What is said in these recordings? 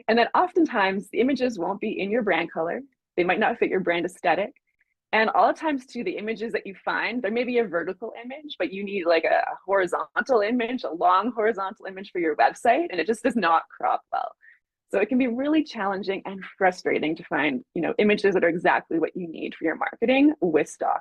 And then oftentimes the images won't be in your brand color. They might not fit your brand aesthetic. And all the times too, the images that you find, there may be a vertical image, but you need like a horizontal image, a long horizontal image for your website, and it just does not crop well. So it can be really challenging and frustrating to find, images that are exactly what you need for your marketing with stock.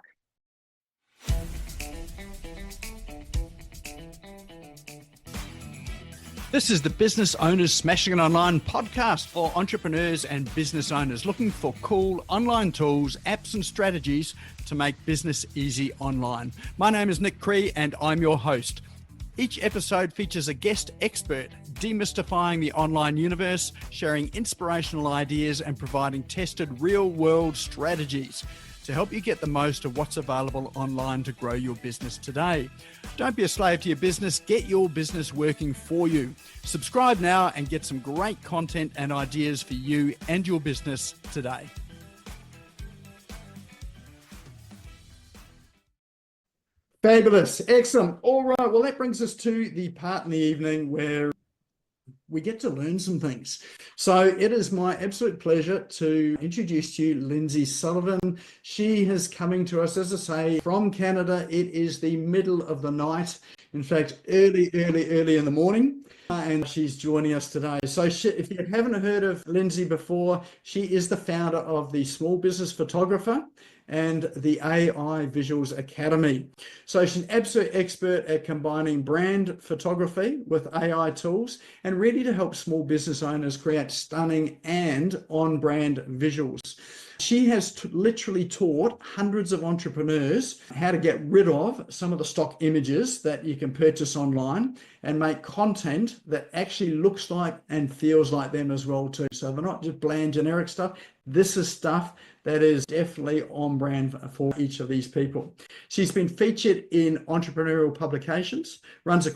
This is the Business Owners Smashing It Online podcast for entrepreneurs and business owners looking for cool online tools, apps and strategies to make business easy online. My name is Nick Cree and I'm your host. Each episode features a guest expert demystifying the online universe, sharing inspirational ideas and providing tested real-world strategies to help you get the most of what's available online to grow your business today. Don't be a slave to your business, get your business working for you. Subscribe now and get some great content and ideas for you and your business today. Fabulous, excellent. All right, well, that brings us to the part in the evening where we get to learn some things. So it is my absolute pleasure to introduce to you Lindsay Sullivan. She is coming to us, as I say, from Canada. It is the middle of the night. In fact, early in the morning. And she's joining us today. So if you haven't heard of Lindsay before, she is the founder of the Small Business Photographer and the AI Visuals Academy. So she's an absolute expert at combining brand photography with AI tools and ready to help small business owners create stunning and on-brand visuals. She has literally taught hundreds of entrepreneurs how to get rid of some of the stock images that you can purchase online and make content that actually looks like and feels like them as well too. So they're not just bland generic stuff. This is stuff that is definitely on brand for each of these people. She's been featured in entrepreneurial publications, runs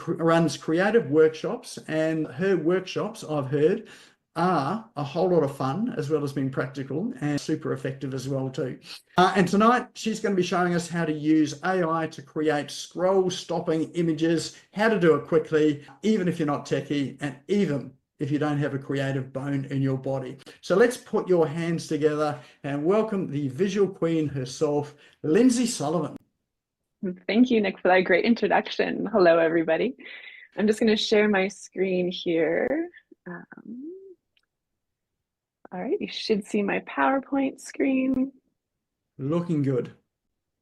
creative workshops, and her workshops, I've heard, are a whole lot of fun, as well as being practical and super effective as well too. And tonight she's going to be showing us how to use AI to create scroll stopping images, how to do it quickly, even if you're not techie, and even if you don't have a creative bone in your body. So let's put your hands together and welcome the visual queen herself, Lindsay Sullivan. Thank you, Nick, for that great introduction. Hello, everybody. I'm just going to share my screen here. All right, you should see my PowerPoint screen. Looking good.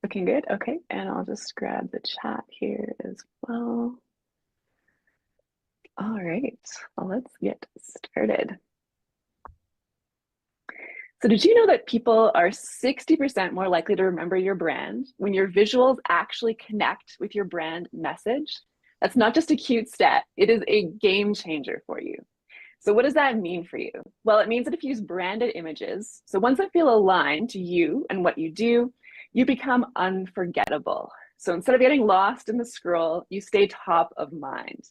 Looking good, okay. And I'll just grab the chat here as well. All right, well, let's get started. So did you know that people are 60% more likely to remember your brand when your visuals actually connect with your brand message? That's not just a cute stat, it is a game changer for you. So what does that mean for you? Well, it means that if you use branded images, so ones that feel aligned to you and what you do, you become unforgettable. So instead of getting lost in the scroll, you stay top of mind.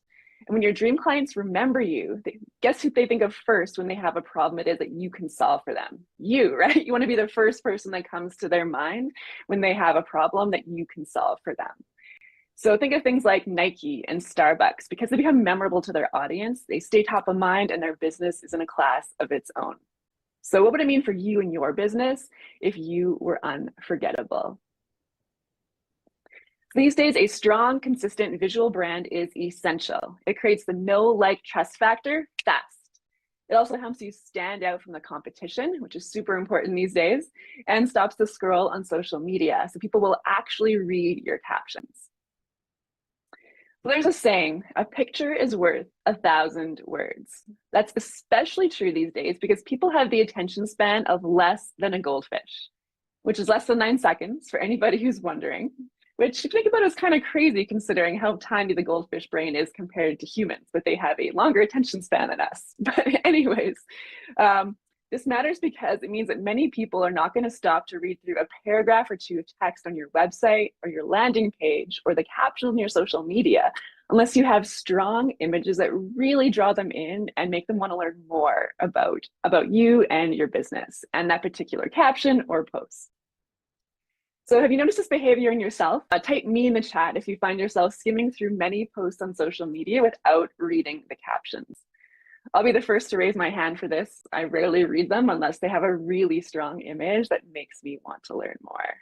And when your dream clients remember you, guess who they think of first when they have a problem it is that you can solve for them? You, right? You want to be the first person that comes to their mind when they have a problem that you can solve for them. So think of things like Nike and Starbucks. Because they become memorable to their audience, they stay top of mind and their business is in a class of its own. So what would it mean for you and your business if you were unforgettable? These days, a strong, consistent visual brand is essential. It creates the know, like, trust factor fast. It also helps you stand out from the competition, which is super important these days, and stops the scroll on social media, so people will actually read your captions. There's a saying, a picture is worth 1,000 words. That's especially true these days because people have the attention span of less than a goldfish, which is less than 9 seconds for anybody who's wondering, which if you think about it is kind of crazy considering how tiny the goldfish brain is compared to humans, but they have a longer attention span than us. But anyways, this matters because it means that many people are not going to stop to read through a paragraph or two of text on your website or your landing page or the caption on your social media unless you have strong images that really draw them in and make them want to learn more about you and your business and that particular caption or post. So have you noticed this behavior in yourself? Type me in the chat if you find yourself skimming through many posts on social media without reading the captions. I'll be the first to raise my hand for this. I rarely read them unless they have a really strong image that makes me want to learn more.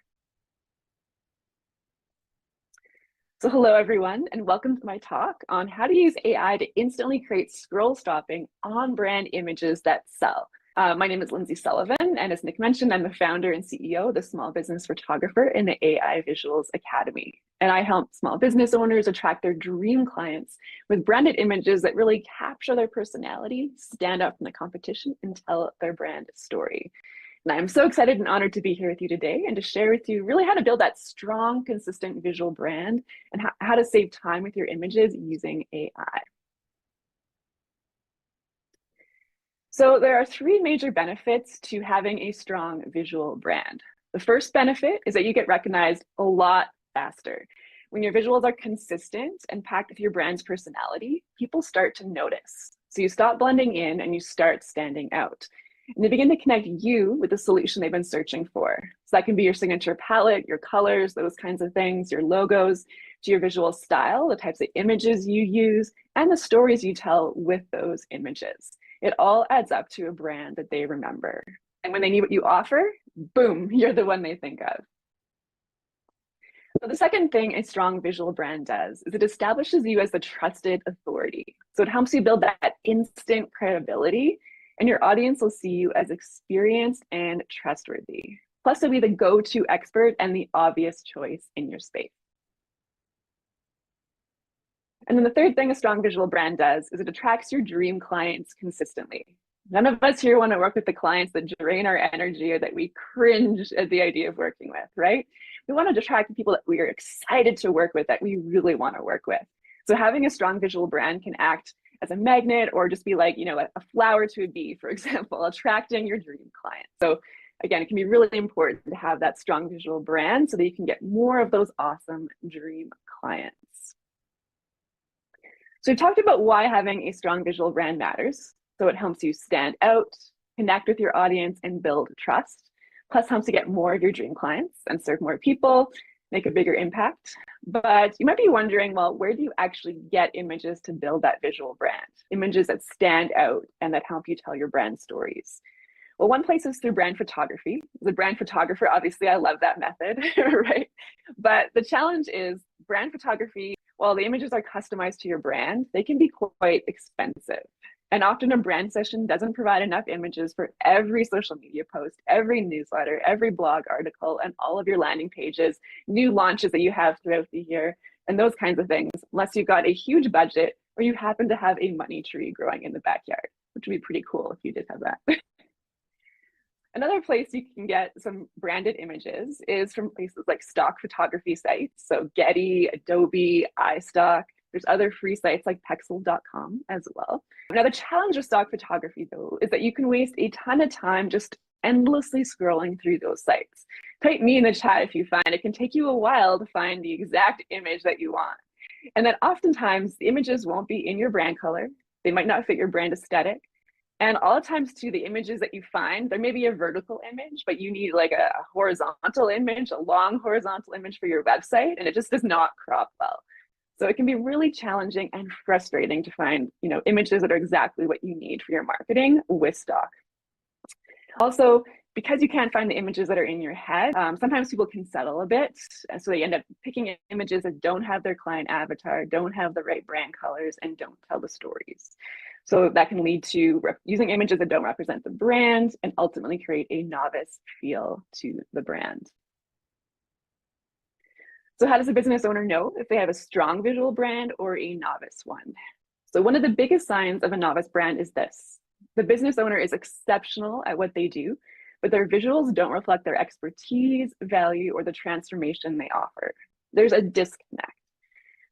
So hello everyone, and welcome to my talk on how to use AI to instantly create scroll-stopping on-brand images that sell. My name is Lindsay Sullivan, and as Nick mentioned, I'm the founder and CEO of the Small Business Photographer in the AI Visuals Academy. And I help small business owners attract their dream clients with branded images that really capture their personality, stand out from the competition, and tell their brand story. And I'm so excited and honored to be here with you today and to share with you really how to build that strong, consistent visual brand and how to save time with your images using AI. So there are three major benefits to having a strong visual brand. The first benefit is that you get recognized a lot faster. When your visuals are consistent and packed with your brand's personality, people start to notice. So you stop blending in and you start standing out. And they begin to connect you with the solution they've been searching for. So that can be your signature palette, your colors, those kinds of things, your logos, to your visual style, the types of images you use, and the stories you tell with those images. It all adds up to a brand that they remember. And when they need what you offer, boom, you're the one they think of. So the second thing a strong visual brand does is it establishes you as the trusted authority. So it helps you build that instant credibility, and your audience will see you as experienced and trustworthy. Plus, you'll be the go-to expert and the obvious choice in your space. And then the third thing a strong visual brand does is it attracts your dream clients consistently. None of us here want to work with the clients that drain our energy or that we cringe at the idea of working with, right? We want to attract the people that we are excited to work with, that we really want to work with. So having a strong visual brand can act as a magnet or just be like, a flower to a bee, for example, attracting your dream client. So again, it can be really important to have that strong visual brand so that you can get more of those awesome dream clients. So we've talked about why having a strong visual brand matters. So it helps you stand out, connect with your audience, and build trust. Plus helps you get more of your dream clients and serve more people, make a bigger impact. But you might be wondering, well, where do you actually get images to build that visual brand? Images that stand out and that help you tell your brand stories. Well, one place is through brand photography. As a brand photographer, obviously, I love that method, right? But the challenge is brand photography, while the images are customized to your brand, they can be quite expensive. And often a brand session doesn't provide enough images for every social media post, every newsletter, every blog article, and all of your landing pages, new launches that you have throughout the year, and those kinds of things, unless you've got a huge budget or you happen to have a money tree growing in the backyard, which would be pretty cool if you did have that. Another place you can get some branded images is from places like stock photography sites. So Getty, Adobe, iStock. There's other free sites like Pexel.com as well. Now, the challenge of stock photography, though, is that you can waste a ton of time just endlessly scrolling through those sites. Type me in the chat if you find it can take you a while to find the exact image that you want. And then oftentimes the images won't be in your brand color. They might not fit your brand aesthetic. And all the times too, the images that you find, there may be a vertical image, but you need like a horizontal image, a long horizontal image for your website, and it just does not crop well. So it can be really challenging and frustrating to find, images that are exactly what you need for your marketing with stock. Also, because you can't find the images that are in your head, sometimes people can settle a bit. So they end up picking images that don't have their client avatar, don't have the right brand colors, and don't tell the stories. So that can lead to using images that don't represent the brand and ultimately create a novice feel to the brand. So how does a business owner know if they have a strong visual brand or a novice one? So one of the biggest signs of a novice brand is this. The business owner is exceptional at what they do, but their visuals don't reflect their expertise, value, or the transformation they offer. There's a disconnect.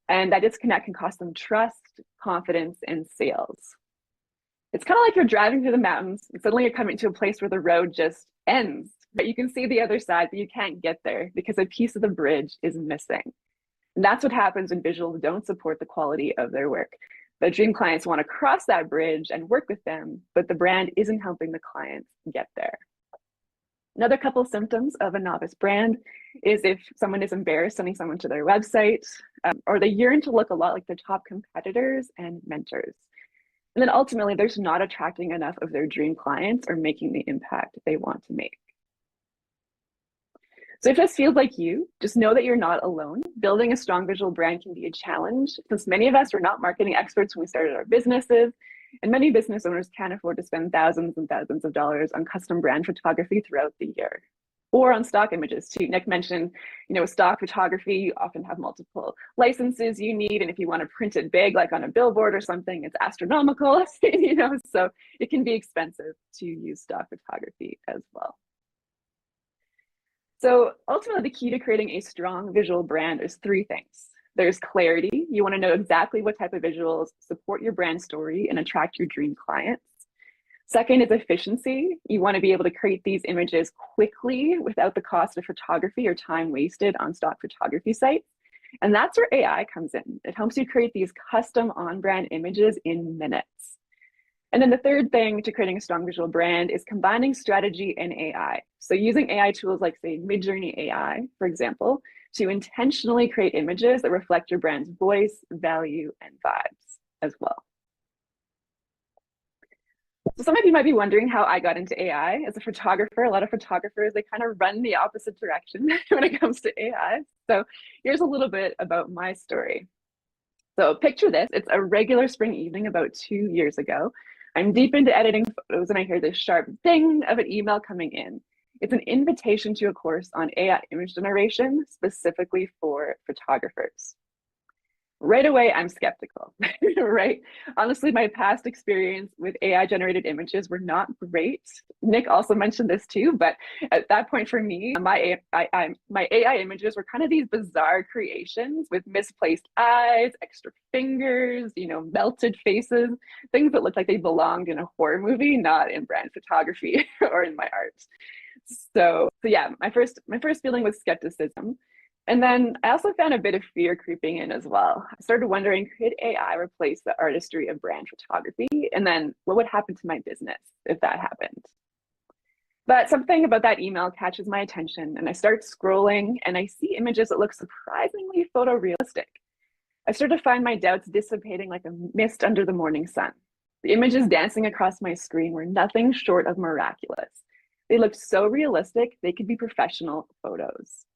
And that disconnect can cost them trust, confidence, and sales. It's kind of like you're driving through the mountains and suddenly you're coming to a place where the road just ends, but you can see the other side, but you can't get there because a piece of the bridge is missing. And that's what happens when visuals don't support the quality of their work. The dream clients want to cross that bridge and work with them, but the brand isn't helping the clients get there. Another couple of symptoms of a novice brand is if someone is embarrassed sending someone to their website, or they yearn to look a lot like their top competitors and mentors. And then ultimately, they're just not attracting enough of their dream clients or making the impact they want to make. So if this feels like you, just know that you're not alone. Building a strong visual brand can be a challenge, since many of us were not marketing experts when we started our businesses, and many business owners can't afford to spend thousands and thousands of dollars on custom brand photography throughout the year. Or on stock images too. Nick mentioned, with stock photography, you often have multiple licenses you need. And if you want to print it big, like on a billboard or something, it's astronomical, so it can be expensive to use stock photography as well. So ultimately, the key to creating a strong visual brand is three things. There's clarity. You want to know exactly what type of visuals support your brand story and attract your dream clients. Second is efficiency. You want to be able to create these images quickly without the cost of photography or time wasted on stock photography sites. And that's where AI comes in. It helps you create these custom on-brand images in minutes. And then the third thing to creating a strong visual brand is combining strategy and AI. So using AI tools like, say, Midjourney AI, for example, to intentionally create images that reflect your brand's voice, value, and vibes as well. So some of you might be wondering how I got into AI. As a photographer, a lot of photographers, they kind of run the opposite direction when it comes to AI. So here's a little bit about my story. So picture this, it's a regular spring evening about 2 years ago. I'm deep into editing photos and I hear this sharp ding of an email coming in. It's an invitation to a course on AI image generation, specifically for photographers. Right away, I'm skeptical, right? Honestly, my past experience with AI generated images were not great. Nick also mentioned this too, but at that point for me, my AI images were kind of these bizarre creations with misplaced eyes, extra fingers, melted faces, things that looked like they belonged in a horror movie, not in brand photography or in my art. So yeah, my first feeling was skepticism. And then I also found a bit of fear creeping in as well. I started wondering, could AI replace the artistry of brand photography? And then what would happen to my business if that happened? But something about that email catches my attention, and I start scrolling and I see images that look surprisingly photorealistic. I start to find my doubts dissipating like a mist under the morning sun. The images dancing across my screen were nothing short of miraculous. They looked so realistic, they could be professional photos.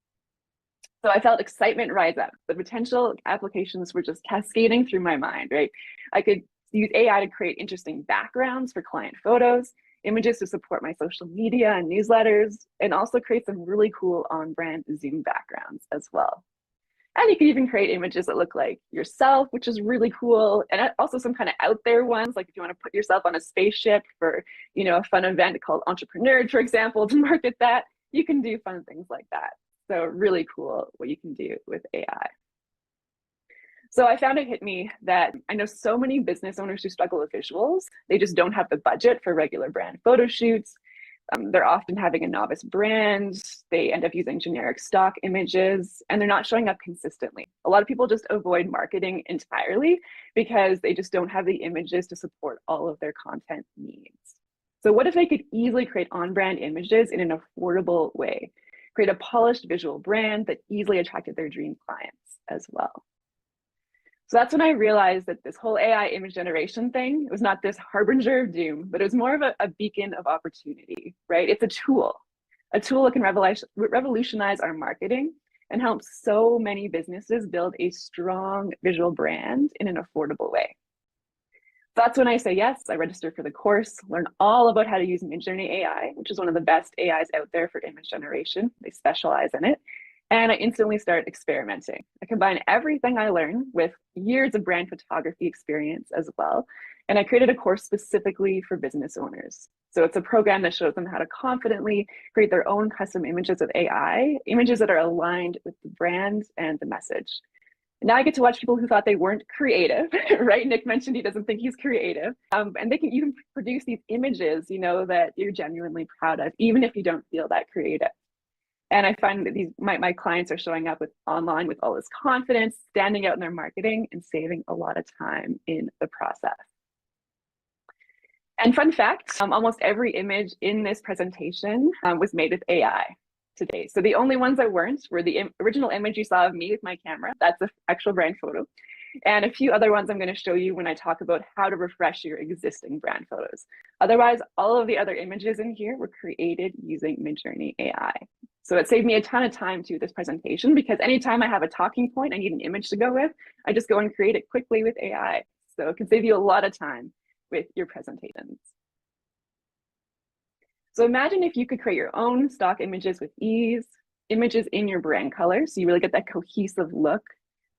So I felt excitement rise up. The potential applications were just cascading through my mind, right? I could use AI to create interesting backgrounds for client photos, images to support my social media and newsletters, and also create some really cool on-brand Zoom backgrounds as well. And you can even create images that look like yourself, which is really cool. And also some kind of out there ones, like if you want to put yourself on a spaceship for, a fun event called Entrepreneur, for example, to market that, you can do fun things like that. So really cool what you can do with AI. So I found it hit me that I know so many business owners who struggle with visuals. They just don't have the budget for regular brand photo shoots. They're often having a novice brand. They end up using generic stock images, and they're not showing up consistently. A lot of people just avoid marketing entirely because they just don't have the images to support all of their content needs. So what if they could easily create on-brand images in an affordable way? Create a polished visual brand that easily attracted their dream clients as well. So that's when I realized that this whole AI image generation thing was not this harbinger of doom, but it was more of a beacon of opportunity, right? It's a tool that can revolutionize our marketing and help so many businesses build a strong visual brand in an affordable way. That's when I say yes, I register for the course, learn all about how to use Midjourney AI, which is one of the best AIs out there for image generation. They specialize in it. And I instantly start experimenting. I combine everything I learn with years of brand photography experience as well. And I created a course specifically for business owners. So it's a program that shows them how to confidently create their own custom images with AI, images that are aligned with the brand and the message. Now I get to watch people who thought they weren't creative, right? Nick mentioned he doesn't think he's creative. And you can produce these images, that you're genuinely proud of, even if you don't feel that creative. And I find that my clients are showing up online with all this confidence, standing out in their marketing and saving a lot of time in the process. And fun fact, almost every image in this presentation was made with AI today. So the only ones that weren't were the original image you saw of me with my camera. That's an actual brand photo. and a few other ones I'm going to show you when I talk about how to refresh your existing brand photos. Otherwise, all of the other images in here were created using Midjourney AI. So it saved me a ton of time to this presentation, because anytime I have a talking point I need an image to go with, I just go and create it quickly with AI. So it can save you a lot of time with your presentations. So imagine if you could create your own stock images with ease, images in your brand color, so you really get that cohesive look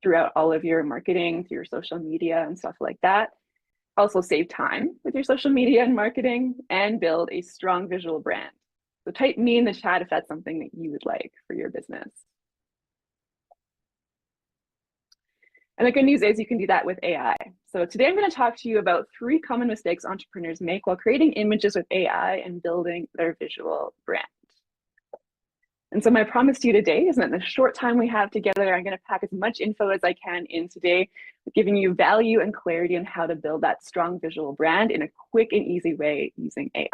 throughout all of your marketing, through your social media and stuff like that. Also save time with your social media and marketing, and build a strong visual brand. So type me in the chat if that's something that you would like for your business. And the good news is you can do that with AI. So today I'm going to talk to you about 3 common mistakes entrepreneurs make while creating images with AI and building their visual brand. And so my promise to you today is that in the short time we have together, I'm going to pack as much info as I can in today, giving you value and clarity on how to build that strong visual brand in a quick and easy way using AI.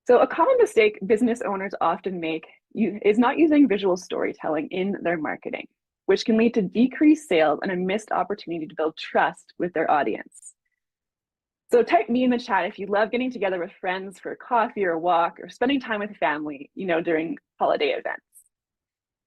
So a common mistake business owners often make is not using visual storytelling in their marketing, which can lead to decreased sales and a missed opportunity to build trust with their audience. So type me in the chat if you love getting together with friends for a coffee or a walk, or spending time with family, during holiday events.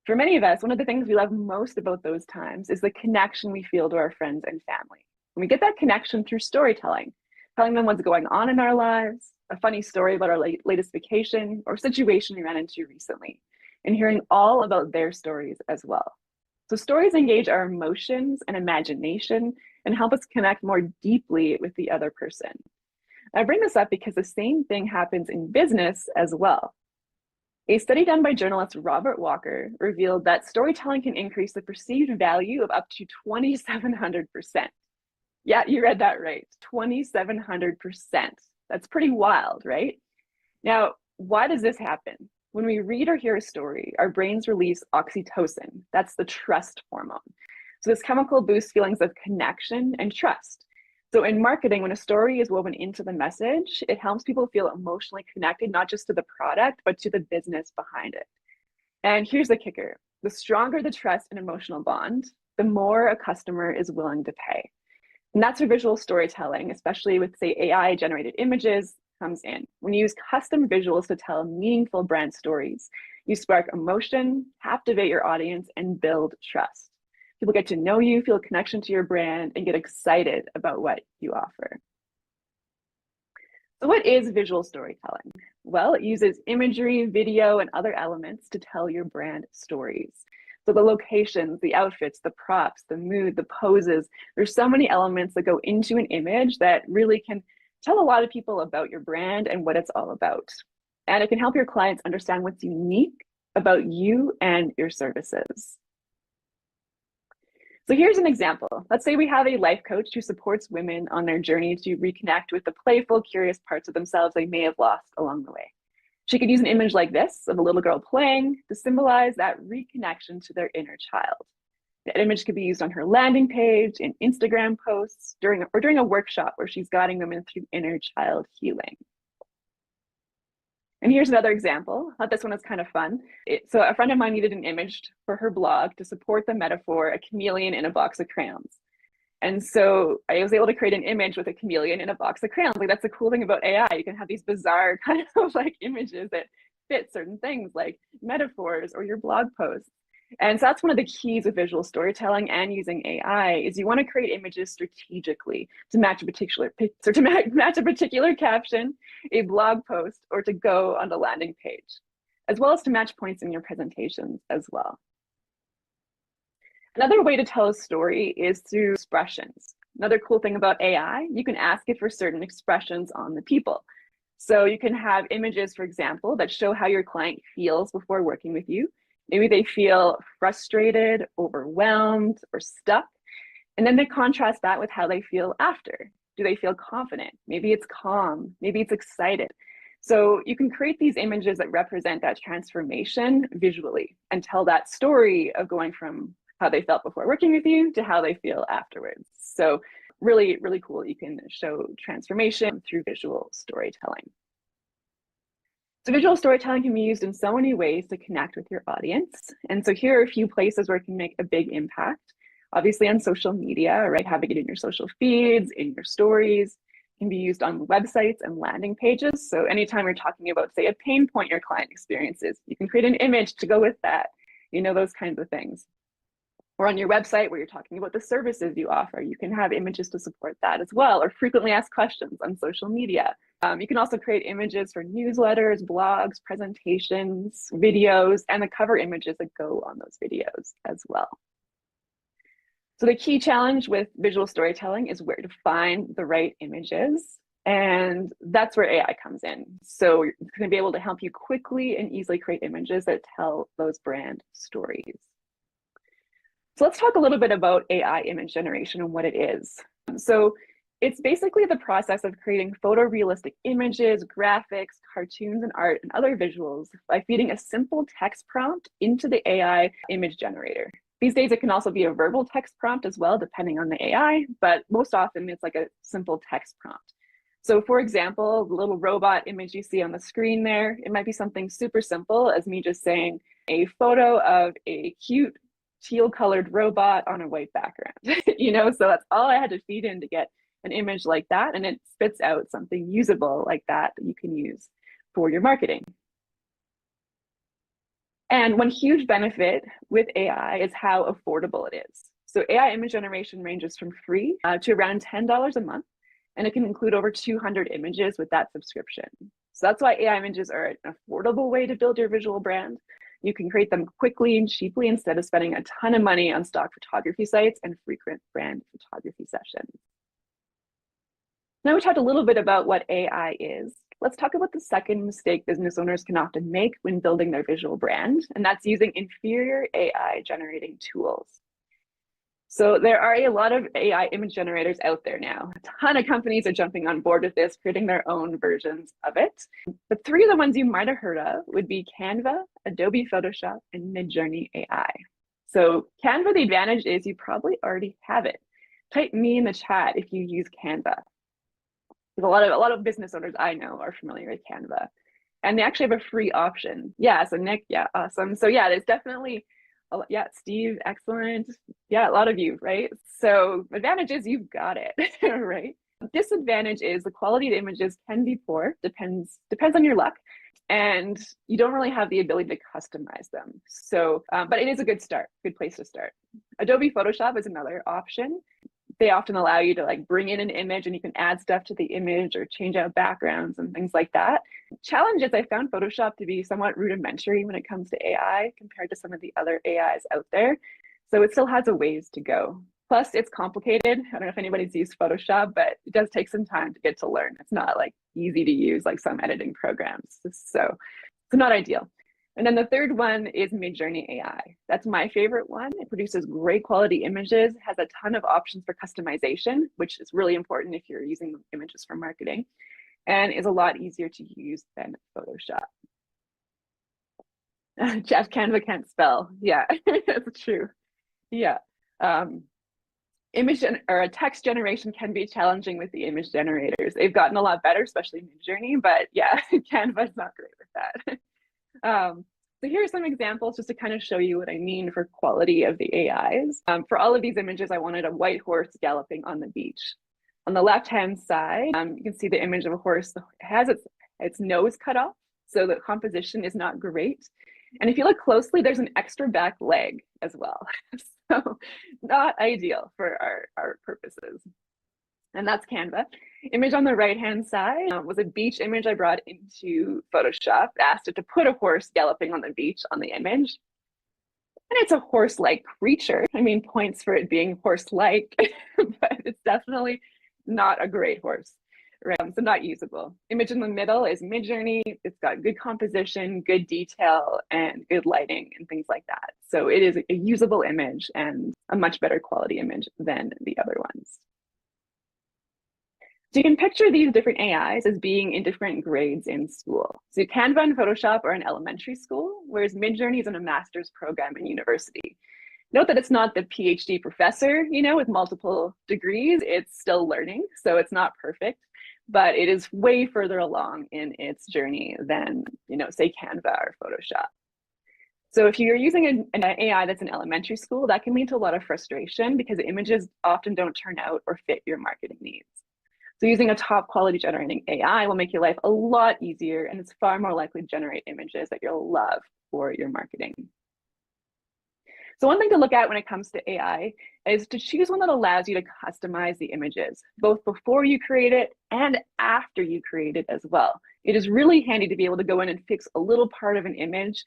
For many of us, one of the things we love most about those times is the connection we feel to our friends and family. And we get that connection through storytelling, telling them what's going on in our lives, a funny story about our latest vacation or situation we ran into recently, and hearing all about their stories as well. So stories engage our emotions and imagination and help us connect more deeply with the other person. I bring this up because the same thing happens in business as well. A study done by journalist Robert Walker revealed that storytelling can increase the perceived value of up to 2,700%. Yeah, you read that right, 2,700%. That's pretty wild, right? Now, why does this happen? When we read or hear a story, our brains release oxytocin. That's the trust hormone. So this chemical boosts feelings of connection and trust. So in marketing, when a story is woven into the message, it helps people feel emotionally connected, not just to the product, but to the business behind it. And here's the kicker. The stronger the trust and emotional bond, the more a customer is willing to pay. And that's where visual storytelling, especially with, say, AI-generated images, comes in. When you use custom visuals to tell meaningful brand stories, you spark emotion, captivate your audience, and build trust. People get to know you, feel a connection to your brand, and get excited about what you offer. So what is visual storytelling? Well, it uses imagery, video, and other elements to tell your brand stories. So the locations, the outfits, the props, the mood, the poses, there's so many elements that go into an image that really can tell a lot of people about your brand and what it's all about. And it can help your clients understand what's unique about you and your services. So here's an example. Let's say we have a life coach who supports women on their journey to reconnect with the playful, curious parts of themselves they may have lost along the way. She could use an image like this of a little girl playing to symbolize that reconnection to their inner child. The image could be used on her landing page, in Instagram posts, during a workshop where she's guiding women through inner child healing. And here's another example. I thought this one was kind of fun. So a friend of mine needed an image for her blog to support the metaphor, a chameleon in a box of crayons. And so I was able to create an image with a chameleon in a box of crayons. Like, that's the cool thing about AI. You can have these bizarre kind of like images that fit certain things like metaphors or your blog posts. And so that's one of the keys of visual storytelling and using AI is you want to create images strategically to match a particular picture, to match a particular caption, a blog post, or to go on the landing page, as well as to match points in your presentations as well. Another way to tell a story is through expressions. Another cool thing about AI, you can ask it for certain expressions on the people. So you can have images, for example, that show how your client feels before working with you. Maybe they feel frustrated, overwhelmed, or stuck. And then they contrast that with how they feel after. Do they feel confident? Maybe it's calm, maybe it's excited. So you can create these images that represent that transformation visually and tell that story of going from how they felt before working with you to how they feel afterwards. So really, really cool. You can show transformation through visual storytelling. So visual storytelling can be used in so many ways to connect with your audience. And so here are a few places where it can make a big impact. Obviously on social media, right? Having it in your social feeds, in your stories, can be used on websites and landing pages. So anytime you're talking about, say, a pain point your client experiences, you can create an image to go with that, those kinds of things. Or on your website where you're talking about the services you offer, you can have images to support that as well, or frequently asked questions on social media. You can also create images for newsletters, blogs, presentations, videos, and the cover images that go on those videos as well. So the key challenge with visual storytelling is where to find the right images. And that's where AI comes in. So it's going to be able to help you quickly and easily create images that tell those brand stories. So let's talk a little bit about AI image generation and what it is. So it's basically the process of creating photorealistic images, graphics, cartoons, and art, and other visuals by feeding a simple text prompt into the AI image generator. These days, it can also be a verbal text prompt as well, depending on the AI, but most often it's like a simple text prompt. So for example, the little robot image you see on the screen there, it might be something super simple as me just saying a photo of a cute teal colored robot on a white background, so that's all I had to feed in to get an image like that. And it spits out something usable like that you can use for your marketing. And one huge benefit with AI is how affordable it is. So AI image generation ranges from free to around $10 a month, and it can include over 200 images with that subscription. So that's why AI images are an affordable way to build your visual brand. You can create them quickly and cheaply instead of spending a ton of money on stock photography sites and frequent brand photography sessions. Now we talked a little bit about what AI is. Let's talk about the second mistake business owners can often make when building their visual brand, and that's using inferior AI generating tools. So there are a lot of AI image generators out there now. A ton of companies are jumping on board with this, creating their own versions of it. But three of the ones you might have heard of would be Canva, Adobe Photoshop, and Midjourney AI. So Canva, the advantage is you probably already have it. Type me in the chat if you use Canva. A lot of business owners I know are familiar with Canva, and they actually have a free option. Yeah, so Nick, yeah, awesome. So yeah, there's definitely, yeah, Steve, excellent. Yeah, a lot of you, right? So advantage is you've got it, right? Disadvantage is the quality of the images can be poor, depends on your luck, and you don't really have the ability to customize them. So, but it is a good place to start. Adobe Photoshop is another option. They often allow you to bring in an image and you can add stuff to the image or change out backgrounds and things like that. Challenge is I found Photoshop to be somewhat rudimentary when it comes to AI compared to some of the other AIs out there. So it still has a ways to go. Plus it's complicated. I don't know if anybody's used Photoshop, but it does take some time to get to learn. It's not easy to use like some editing programs. So it's not ideal. And then the third one is Midjourney AI. That's my favorite one. It produces great quality images, has a ton of options for customization, which is really important if you're using images for marketing, and is a lot easier to use than Photoshop. Jeff, Canva can't spell. Yeah, that's true. Yeah. Text generation can be challenging with the image generators. They've gotten a lot better, especially Midjourney, but yeah, Canva's not great with that. So here are some examples just to kind of show you what I mean for quality of the AIs. For all of these images, I wanted a white horse galloping on the beach. On the left-hand side, you can see the image of a horse that has its nose cut off, so the composition is not great. And if you look closely, there's an extra back leg as well. So not ideal for our purposes. And that's Canva. Image on the right-hand side was a beach image I brought into Photoshop, asked it to put a horse galloping on the beach on the image. And it's a horse-like creature. I mean, points for it being horse-like, but it's definitely not a great horse, right? So not usable. Image in the middle is Midjourney. It's got good composition, good detail, and good lighting and things like that. So it is a usable image and a much better quality image than the other ones. So you can picture these different AIs as being in different grades in school. So Canva and Photoshop are in elementary school, whereas Midjourney is in a master's program in university. Note that it's not the PhD professor, with multiple degrees. It's still learning, so it's not perfect, but it is way further along in its journey than, say Canva or Photoshop. So if you're using an AI that's in elementary school, that can lead to a lot of frustration because images often don't turn out or fit your marketing needs. So using a top quality generating AI will make your life a lot easier, and it's far more likely to generate images that you'll love for your marketing. So one thing to look at when it comes to AI is to choose one that allows you to customize the images, both before you create it and after you create it as well. It is really handy to be able to go in and fix a little part of an image,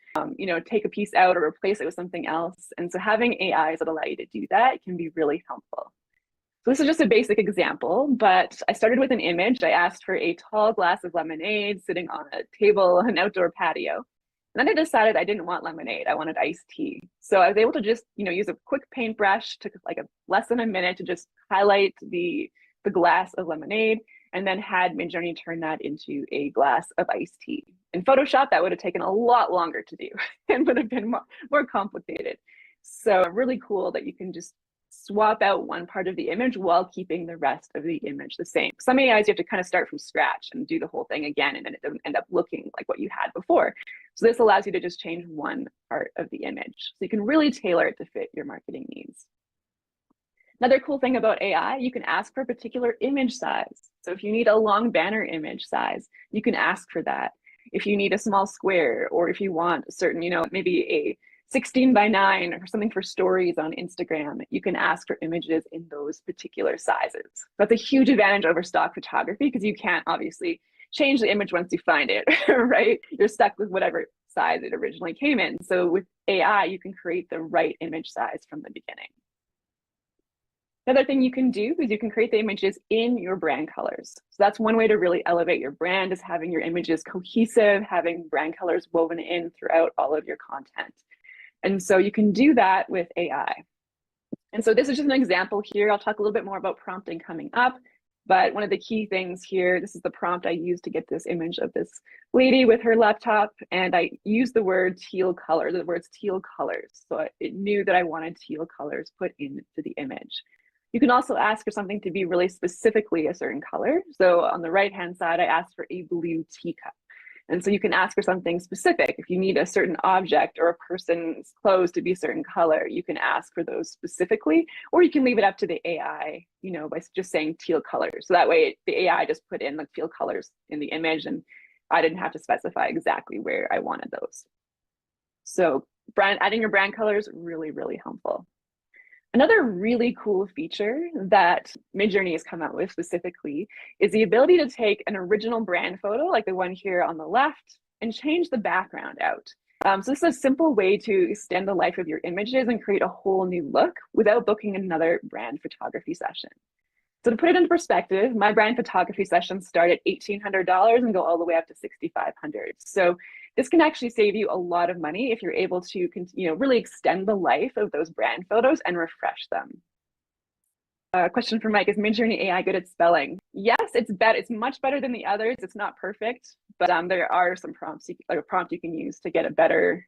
take a piece out or replace it with something else. And so having AIs that allow you to do that can be really helpful. So this is just a basic example, but I started with an image. I asked for a tall glass of lemonade sitting on a table, an outdoor patio. And then I decided I didn't want lemonade. I wanted iced tea. So I was able to just, use a quick paintbrush, took like less than a minute to just highlight the glass of lemonade, and then had Midjourney turn that into a glass of iced tea. In Photoshop, that would have taken a lot longer to do and would have been more complicated. So really cool that you can just swap out one part of the image while keeping the rest of the image the same. Some AIs you have to kind of start from scratch and do the whole thing again, and then it doesn't end up looking like what you had before. So this allows you to just change one part of the image. So you can really tailor it to fit your marketing needs. Another cool thing about AI, you can ask for a particular image size. So if you need a long banner image size, you can ask for that. If you need a small square, or if you want a certain, maybe a 16:9 or something for stories on Instagram, you can ask for images in those particular sizes. That's a huge advantage over stock photography because you can't obviously change the image once you find it, right? You're stuck with whatever size it originally came in. So with AI, you can create the right image size from the beginning. Another thing you can do is you can create the images in your brand colors. So that's one way to really elevate your brand, is having your images cohesive, having brand colors woven in throughout all of your content. And so you can do that with AI. And so this is just an example here. I'll talk a little bit more about prompting coming up, but one of the key things here, this is the prompt I used to get this image of this lady with her laptop, and I used the word teal color, the words teal colors. So it knew that I wanted teal colors put into the image. You can also ask for something to be really specifically a certain color. So on the right-hand side, I asked for a blue teacup. And so you can ask for something specific. If you need a certain object or a person's clothes to be a certain color, you can ask for those specifically, or you can leave it up to the AI, by just saying teal colors. So that way the AI just put in the teal colors in the image, and I didn't have to specify exactly where I wanted those. So adding your brand colors, really, really helpful. Another really cool feature that Midjourney has come out with specifically is the ability to take an original brand photo, like the one here on the left, and change the background out. So this is a simple way to extend the life of your images and create a whole new look without booking another brand photography session. So to put it into perspective, my brand photography sessions start at $1,800 and go all the way up to $6,500. So this can actually save you a lot of money if you're able to, really extend the life of those brand photos and refresh them. Question for Mike: is Midjourney AI good at spelling? Yes, it's better. It's much better than the others. It's not perfect, but there are some prompts, like a prompt you can use to get a better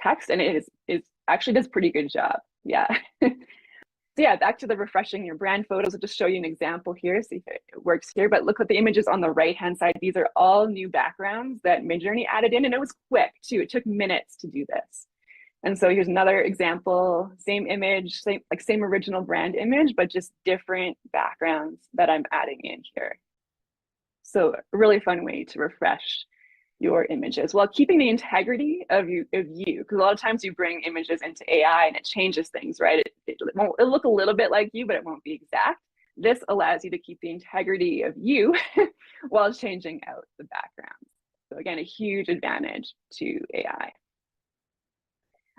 text, and it actually does a pretty good job. Yeah. So yeah, back to the refreshing your brand photos. I'll just show you an example here, see if it works here. But look at the images on the right-hand side. These are all new backgrounds that Midjourney added in, and it was quick too. It took minutes to do this. And so here's another example, same image, same original brand image, but just different backgrounds that I'm adding in here. So a really fun way to refresh your images while keeping the integrity of you, because a lot of times you bring images into AI and it changes things, right? It'll look a little bit like you, but it won't be exact. This allows you to keep the integrity of you while changing out the background. So again, a huge advantage to AI.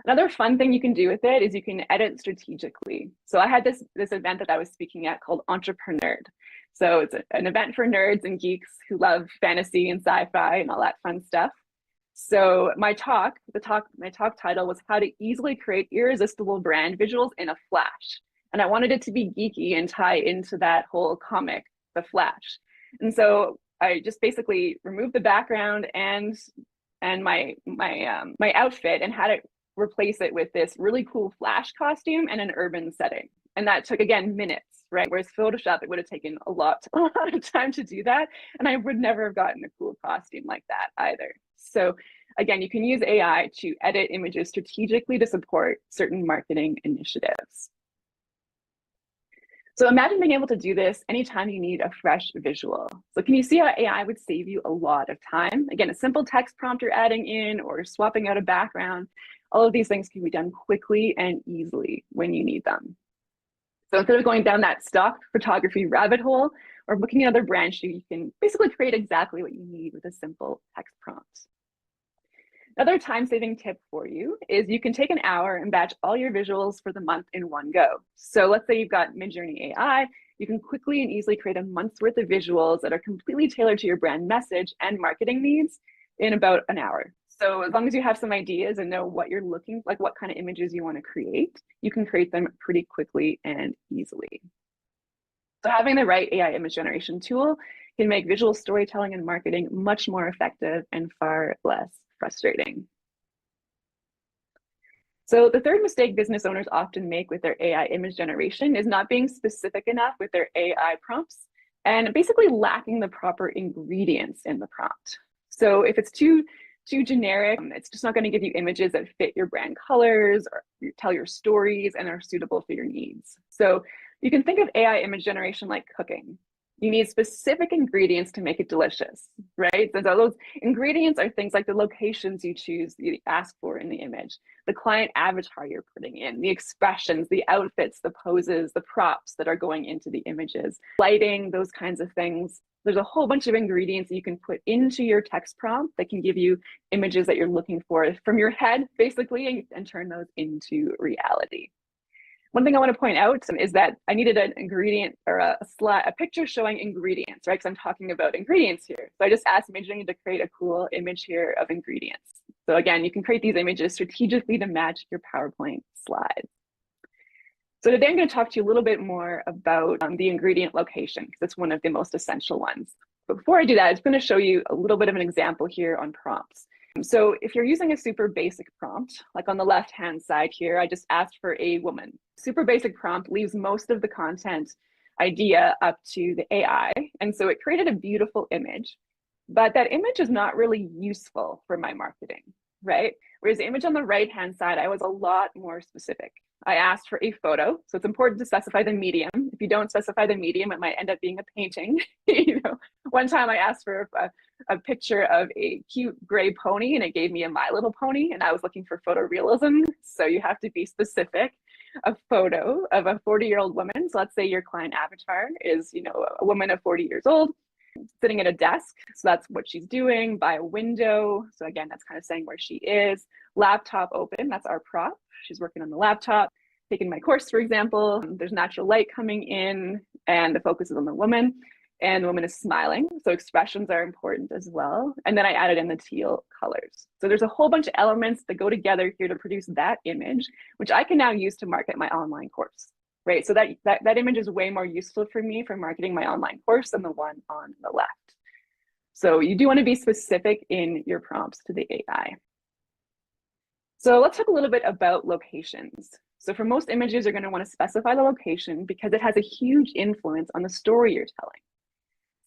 Another fun thing you can do with it is you can edit strategically. So I had this event that I was speaking at called Entrepreneur. So it's an event for nerds and geeks who love fantasy and sci-fi and all that fun stuff. So my talk title was how to easily create irresistible brand visuals in a flash. And I wanted it to be geeky and tie into that whole comic, The Flash. And so I just basically removed the background and my outfit and had it replace it with this really cool Flash costume and an urban setting. And that took, again, minutes, right? Whereas Photoshop, it would have taken a lot of time to do that. And I would never have gotten a cool costume like that either. So again, you can use AI to edit images strategically to support certain marketing initiatives. So imagine being able to do this anytime you need a fresh visual. So can you see how AI would save you a lot of time? Again, a simple text prompt you're adding in or swapping out a background, all of these things can be done quickly and easily when you need them. So instead of going down that stock photography rabbit hole or booking another branch, you can basically create exactly what you need with a simple text prompt. Another time-saving tip for you is you can take an hour and batch all your visuals for the month in one go. So let's say you've got Midjourney AI, you can quickly and easily create a month's worth of visuals that are completely tailored to your brand message and marketing needs in about an hour. So as long as you have some ideas and know what you're looking, like what kind of images you want to create, you can create them pretty quickly and easily. So having the right AI image generation tool can make visual storytelling and marketing much more effective and far less frustrating. So the third mistake business owners often make with their AI image generation is not being specific enough with their AI prompts and basically lacking the proper ingredients in the prompt. So if it's too generic, it's just not going to give you images that fit your brand colors or tell your stories and are suitable for your needs. So you can think of AI image generation like cooking. You need specific ingredients to make it delicious, right? So those ingredients are things like the locations you choose, you ask for in the image, the client avatar you're putting in, the expressions, the outfits, the poses, the props that are going into the images, lighting, those kinds of things. There's a whole bunch of ingredients that you can put into your text prompt that can give you images that you're looking for from your head, basically, and turn those into reality. One thing I want to point out is that I needed an ingredient or a picture showing ingredients, right? Because I'm talking about ingredients here. So I just asked Midjourney to create a cool image here of ingredients. So again, you can create these images strategically to match your PowerPoint slides. So today I'm going to talk to you a little bit more about the ingredient location, because it's one of the most essential ones. But before I do that, I'm going to show you a little bit of an example here on prompts. So if you're using a super basic prompt, like on the left-hand side here, I just asked for a woman. Super basic prompt leaves most of the content idea up to the AI. And so it created a beautiful image, but that image is not really useful for my marketing, right? Whereas the image on the right-hand side, I was a lot more specific. I asked for a photo, so it's important to specify the medium. If you don't specify the medium, it might end up being a painting. One time I asked for a picture of a cute gray pony, and it gave me a My Little Pony, and I was looking for photorealism. So you have to be specific. A photo of a 40-year-old woman. So let's say your client avatar is, a woman of 40 years old, sitting at a desk. So that's what she's doing. By a window. So again, that's kind of saying where she is. Laptop open. That's our prop. She's working on the laptop. Taking my course, for example, there's natural light coming in and the focus is on the woman. And the woman is smiling. So expressions are important as well. And then I added in the teal colors. So there's a whole bunch of elements that go together here to produce that image, which I can now use to market my online course, right? So that image is way more useful for me for marketing my online course than the one on the left. So you do want to be specific in your prompts to the AI. So let's talk a little bit about locations. So for most images, you're going to want to specify the location because it has a huge influence on the story you're telling.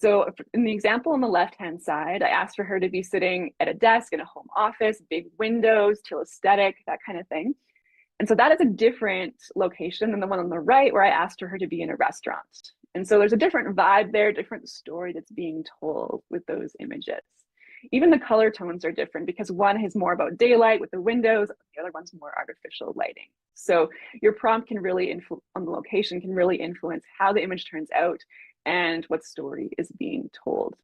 So in the example on the left-hand side, I asked for her to be sitting at a desk in a home office, big windows, teal aesthetic, that kind of thing. And so that is a different location than the one on the right where I asked for her to be in a restaurant. And so there's a different vibe there, different story that's being told with those images. Even the color tones are different because one is more about daylight with the windows, the other one's more artificial lighting. So your prompt can really on the location can really influence how the image turns out and what story is being told.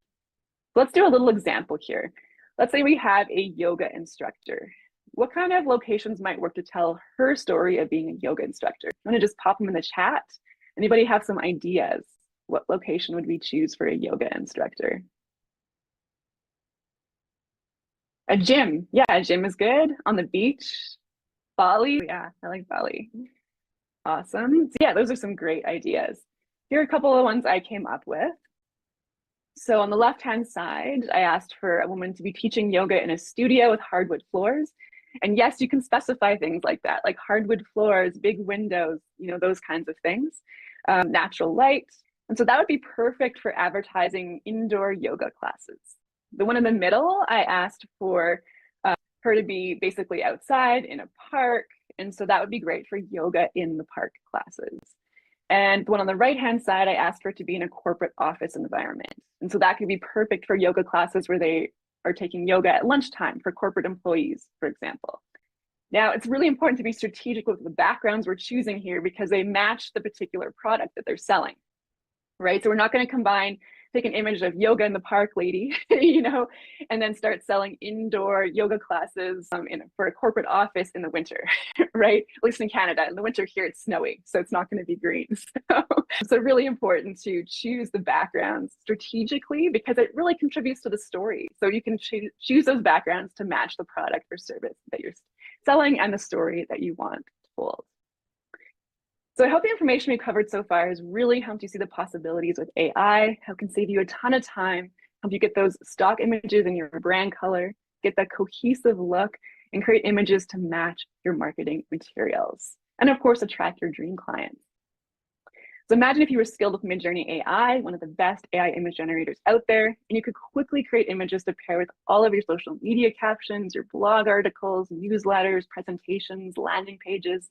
Let's do a little example here. Let's say we have a yoga instructor. What kind of locations might work to tell her story of being a yoga instructor? I'm going to just pop them in the chat. Anybody have some ideas? What location would we choose for a yoga instructor? A gym. Yeah, a gym is good. On the beach. Bali. Yeah, I like Bali. Awesome. So yeah, those are some great ideas. Here are a couple of ones I came up with. So on the left-hand side, I asked for a woman to be teaching yoga in a studio with hardwood floors. And yes, you can specify things like that, like hardwood floors, big windows, those kinds of things, natural light. And so that would be perfect for advertising indoor yoga classes. The one in the middle, I asked for her to be basically outside in a park. And so that would be great for yoga in the park classes. And the one on the right-hand side, I asked for it to be in a corporate office environment. And so that could be perfect for yoga classes where they are taking yoga at lunchtime for corporate employees, for example. Now, it's really important to be strategic with the backgrounds we're choosing here because they match the particular product that they're selling, right? So we're not going to take an image of yoga in the park lady, and then start selling indoor yoga classes for a corporate office in the winter, right? At least in Canada. In the winter here, it's snowy, so it's not going to be green. So really important to choose the backgrounds strategically because it really contributes to the story. So you can choose those backgrounds to match the product or service that you're selling and the story that you want to hold. So I hope the information we covered so far has really helped you see the possibilities with AI, how it can save you a ton of time, help you get those stock images in your brand color, get that cohesive look, and create images to match your marketing materials. And of course, attract your dream clients. So imagine if you were skilled with Midjourney AI, one of the best AI image generators out there, and you could quickly create images to pair with all of your social media captions, your blog articles, newsletters, presentations, landing pages,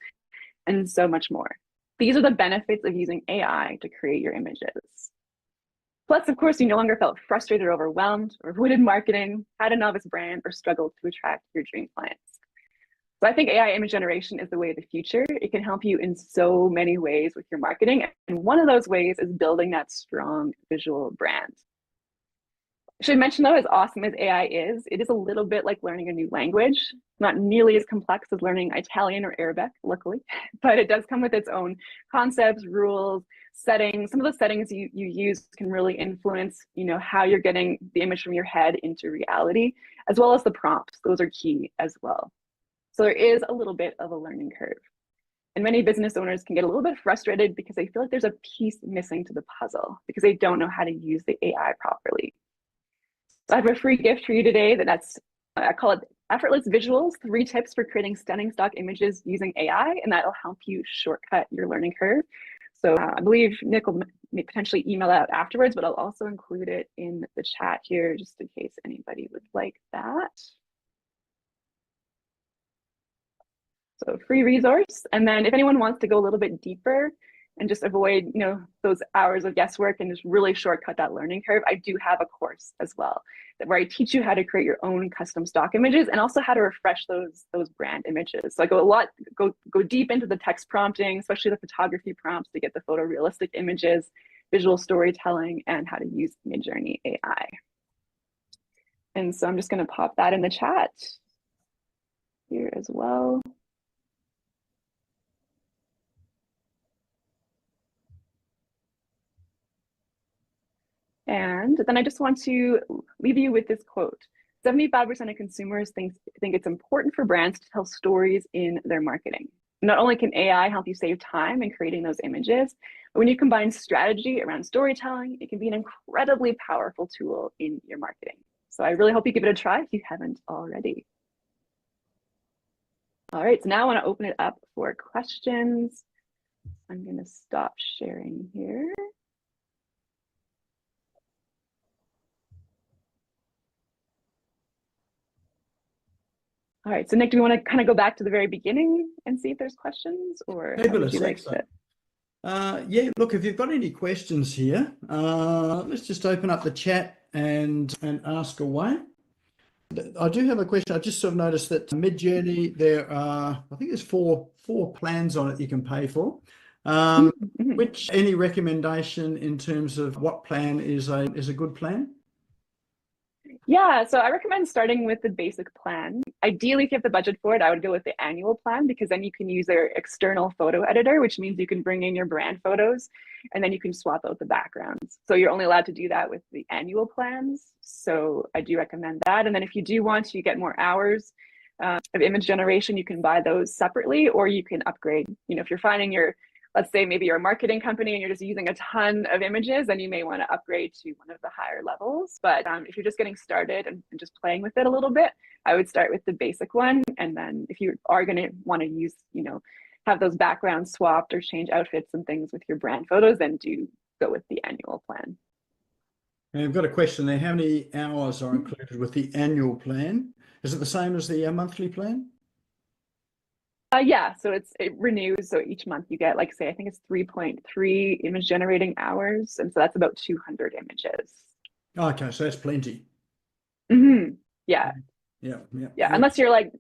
and so much more. These are the benefits of using AI to create your images. Plus, of course, you no longer felt frustrated or overwhelmed or avoided marketing, had a novice brand, or struggled to attract your dream clients. So I think AI image generation is the way of the future. It can help you in so many ways with your marketing. And one of those ways is building that strong visual brand. Should I mention though, as awesome as AI is, it is a little bit like learning a new language, not nearly as complex as learning Italian or Arabic, luckily, but it does come with its own concepts, rules, settings. Some of the settings you use can really influence, how you're getting the image from your head into reality, as well as the prompts. Those are key as well. So there is a little bit of a learning curve. And many business owners can get a little bit frustrated because they feel like there's a piece missing to the puzzle because they don't know how to use the AI properly. So I have a free gift for you today I call it Effortless Visuals, 3 tips for creating stunning stock images using AI, and that'll help you shortcut your learning curve. So I believe Nick will potentially email out afterwards, but I'll also include it in the chat here just in case anybody would like that. So free resource. And then if anyone wants to go a little bit deeper and just avoid, those hours of guesswork and just really shortcut that learning curve, I do have a course as well where I teach you how to create your own custom stock images and also how to refresh those brand images. So I go deep into the text prompting, especially the photography prompts to get the photorealistic images, visual storytelling, and how to use Midjourney AI. And so I'm just going to pop that in the chat here as well. And then I just want to leave you with this quote. 75% of consumers think it's important for brands to tell stories in their marketing. Not only can AI help you save time in creating those images, but when you combine strategy around storytelling, it can be an incredibly powerful tool in your marketing. So I really hope you give it a try if you haven't already. All right, so now I want to open it up for questions. I'm going to stop sharing here. All right, so Nick, do we want to kind of go back to the very beginning and see if there's questions, or how would you like to? Yeah, look, if you've got any questions here, let's just open up the chat and ask away. I do have a question. I just sort of noticed that Midjourney, there are, I think there's four plans on it you can pay for. Which any recommendation in terms of what plan is a good plan? Yeah, so I recommend starting with the basic plan. Ideally, if you have the budget for it, I would go with the annual plan because then you can use their external photo editor, which means you can bring in your brand photos and then you can swap out the backgrounds. So you're only allowed to do that with the annual plans. So I do recommend that. And then if you do want to get more hours of image generation, you can buy those separately, or you can upgrade. If you're finding you're let's say maybe you're a marketing company and you're just using a ton of images, then you may want to upgrade to one of the higher levels. But if you're just getting started and just playing with it a little bit, I would start with the basic one. And then if you are going to want to use, have those backgrounds swapped or change outfits and things with your brand photos, then do go with the annual plan. And I've got a question there. How many hours are included with the annual plan? Is it the same as the monthly plan? Yeah, so it renews. So each month you get, like, say, I think it's 3.3 image generating hours. And so that's about 200 images. Okay, so that's plenty. Yeah. Yeah. Unless you're like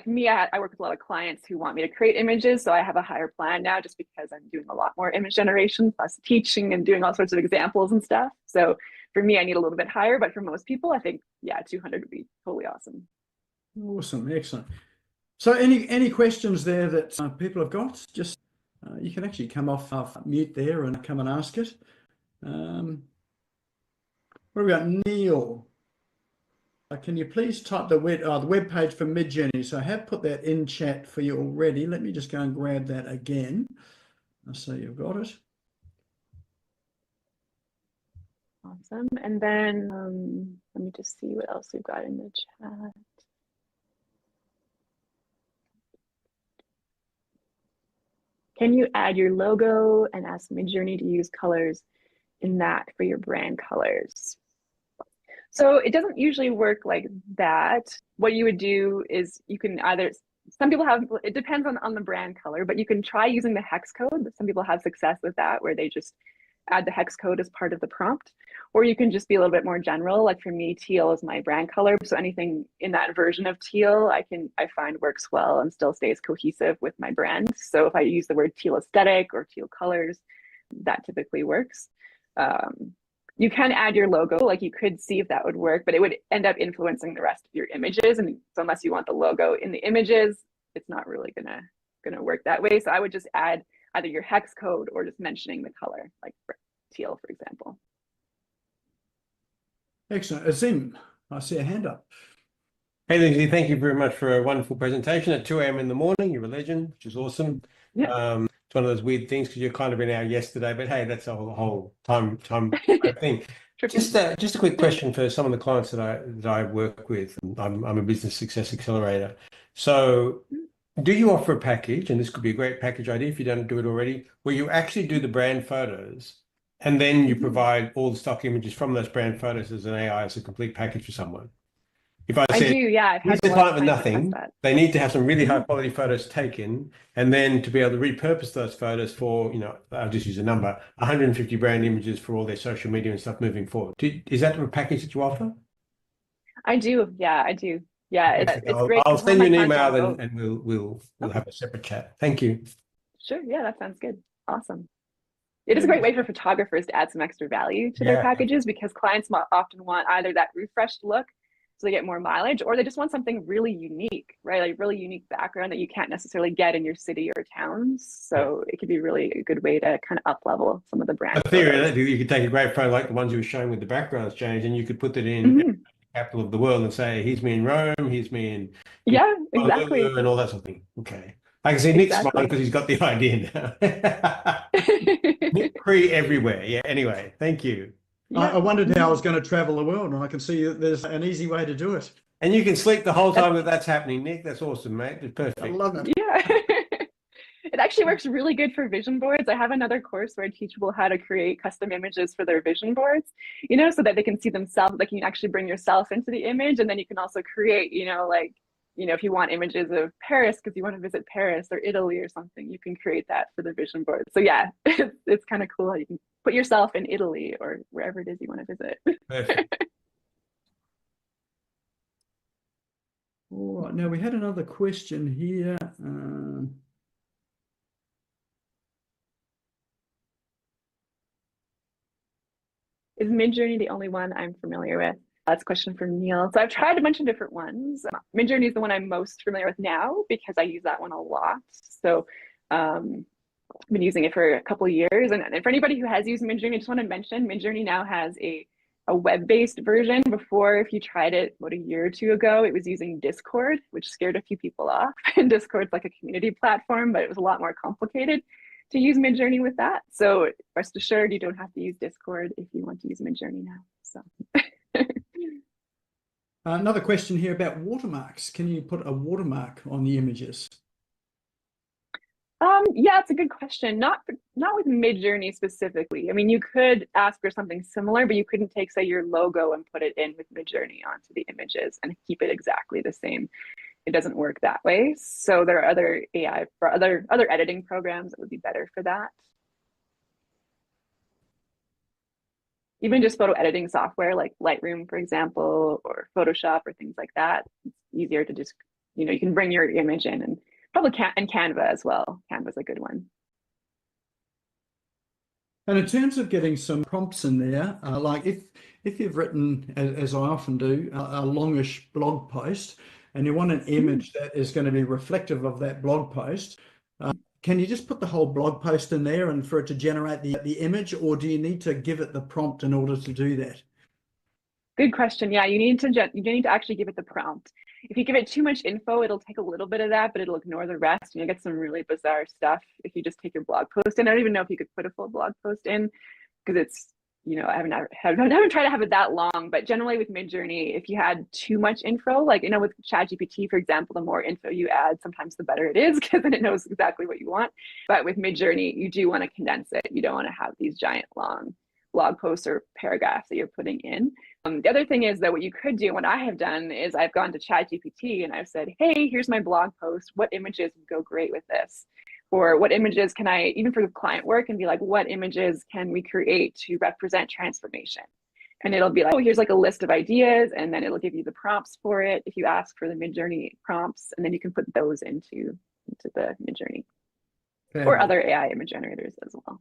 me, I work with a lot of clients who want me to create images. So I have a higher plan now just because I'm doing a lot more image generation, plus teaching and doing all sorts of examples and stuff. So for me, I need a little bit higher, but for most people, I think, 200 would be totally awesome. Awesome, excellent. So any questions there that people have got? Just you can actually come off mute there and come and ask it. What about Neil? Can you please type the web page for Midjourney? So I have put that in chat for you already. Let me just go and grab that again. So you've got it. Awesome. And then let me just see what else we've got in the chat. Can you add your logo and ask Midjourney to use colors in that for your brand colors? So it doesn't usually work like that. What you would do is you can either, some people have, it depends on the brand color, but you can try using the hex code. Some people have success with that, where they just add the hex code as part of the prompt. Or you can just be a little bit more general. Like for me, teal is my brand color. So anything in that version of teal, I find works well and still stays cohesive with my brand. So if I use the word teal aesthetic or teal colors, that typically works. You can add your logo, like you could see if that would work, but it would end up influencing the rest of your images. And so unless you want the logo in the images, it's not really gonna work that way. So I would just add either your hex code or just mentioning the color, like teal, for example. Excellent. Azim, I see a hand up. Hey, Lindsay, thank you very much for a wonderful presentation at 2 a.m. in the morning. You're a legend, which is awesome. Yeah. It's one of those weird things because you're kind of in our yesterday, but hey, that's a whole time thing. Just a quick question for some of the clients that I work with. I'm a business success accelerator. So do you offer a package, and this could be a great package idea if you don't do it already, where you actually do the brand photos and then you provide all the stock images from those brand photos as an AI as a complete package for someone? If I said, I've had here's a client with clients nothing, they need to have some really high quality photos taken, and then to be able to repurpose those photos for, I'll just use a number, 150 brand images for all their social media and stuff moving forward. Is that a package that you offer? I do. Yeah, I do. Yeah, it's great. I'll send you an email and we'll have a separate chat. Thank you. Sure. Yeah, that sounds good. Awesome. It is a great way for photographers to add some extra value to their packages, because clients often want either that refreshed look so they get more mileage, or they just want something really unique, right? Like really unique background that you can't necessarily get in your city or towns. So it could be really a good way to kind of up level some of the brand. Theoretically, you could take a great photo like the ones you were showing with the backgrounds change, and you could put that in the capital of the world and say, here's me in Rome, here's me in exactly, and all that sort of thing. Okay. I can see Nick smiling because he's got the idea now. Nick everywhere. Yeah, anyway, thank you. I wondered how I was going to travel the world, and I can see that there's an easy way to do it. And you can sleep the whole time that's happening, Nick. That's awesome, mate. It's perfect. I love it. Yeah. It actually works really good for vision boards. I have another course where I teach people how to create custom images for their vision boards, so that they can see themselves. Like you can actually bring yourself into the image, and then you can also create, if you want images of Paris because you want to visit Paris or Italy or something, you can create that for the vision board. So yeah, it's kind of cool. You can put yourself in Italy or wherever it is you want to visit. Perfect. All right, now we had another question here. Is Midjourney the only one I'm familiar with? That's a question from Neil. So I've tried a bunch of different ones. Midjourney is the one I'm most familiar with now because I use that one a lot. So I've been using it for a couple of years. And for anybody who has used Midjourney, I just want to mention Midjourney now has a web-based version. Before, if you tried it about a year or two ago, it was using Discord, which scared a few people off. And Discord's like a community platform, but it was a lot more complicated. to use Midjourney with that. So rest assured, you don't have to use Discord if you want to use Midjourney now. So. Another question here about watermarks. Can you put a watermark on the images? Yeah, it's a good question. Not with Midjourney specifically. I mean, you could ask for something similar, but you couldn't take, say, your logo and put it in with Midjourney onto the images and keep it exactly the same. It doesn't work that way. So there are other AI for other editing programs that would be better for that. Even just photo editing software like Lightroom, for example, or Photoshop or things like that. It's easier to just, you can bring your image in, and probably and Canva as well. Canva's a good one. And in terms of getting some prompts in there, like if you've written, as I often do, a longish blog post, and you want an image that is going to be reflective of that blog post, can you just put the whole blog post in there and for it to generate the image, or do you need to give it the prompt in order to do that? Good question. Yeah, you need to actually give it the prompt. If you give it too much info, it'll take a little bit of that, but it'll ignore the rest. And you'll get some really bizarre stuff if you just take your blog post in. I don't even know if you could put a full blog post in, because it's, I haven't tried to have it that long, but generally with Midjourney, if you had too much info, like, with ChatGPT, for example, the more info you add, sometimes the better it is, because then it knows exactly what you want. But with Midjourney, you do want to condense it. You don't want to have these giant long blog posts or paragraphs that you're putting in. The other thing is that what you could do, what I have done is I've gone to ChatGPT and I've said, hey, here's my blog post. What images would go great with this? Or what images can I, even for client work, and be like, what images can we create to represent transformation? And it'll be like, oh, here's like a list of ideas, and then it'll give you the prompts for it if you ask for the Midjourney prompts, and then you can put those into the Midjourney. Or other AI image generators as well.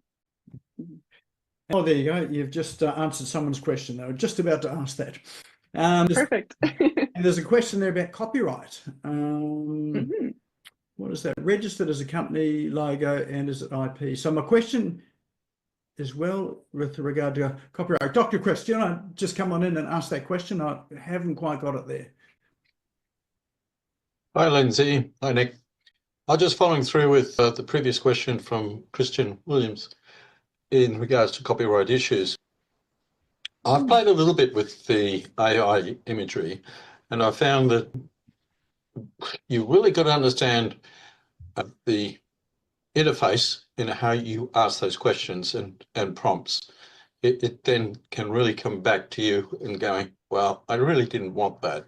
Mm-hmm. Oh, there you go. You've just answered someone's question. They were just about to ask that. Perfect. And there's a question there about copyright. Mm-hmm. What is that? Registered as a company logo and as an IP. So my question as well with regard to copyright. Dr. Chris, do you want to just come on in and ask that question? I haven't quite got it there. Hi, Lindsay. Hi, Nick. I'm just following through with the previous question from Christian Williams in regards to copyright issues. I've played a little bit with the AI imagery, and I found that you really got to understand the interface in how you ask those questions and prompts. It then can really come back to you and going, well, I really didn't want that.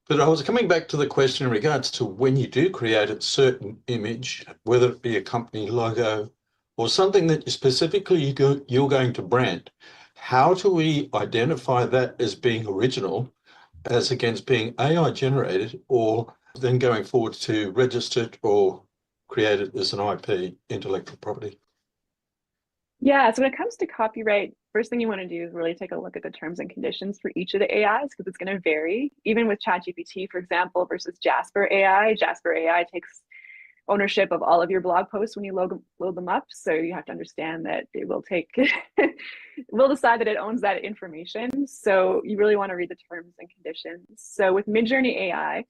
But I was coming back to the question in regards to when you do create a certain image, whether it be a company logo or something that you specifically you're going to brand, how do we identify that as being original as against being AI generated, or then going forward to registered or created as an IP, intellectual property? Yeah, so when it comes to copyright, first thing you want to do is really take a look at the terms and conditions for each of the AIs, because it's going to vary. Even with ChatGPT, for example, versus Jasper AI, Jasper AI takes ownership of all of your blog posts when you load them up. So you have to understand that it will take, it will decide that it owns that information. So you really want to read the terms and conditions. So with Midjourney AI,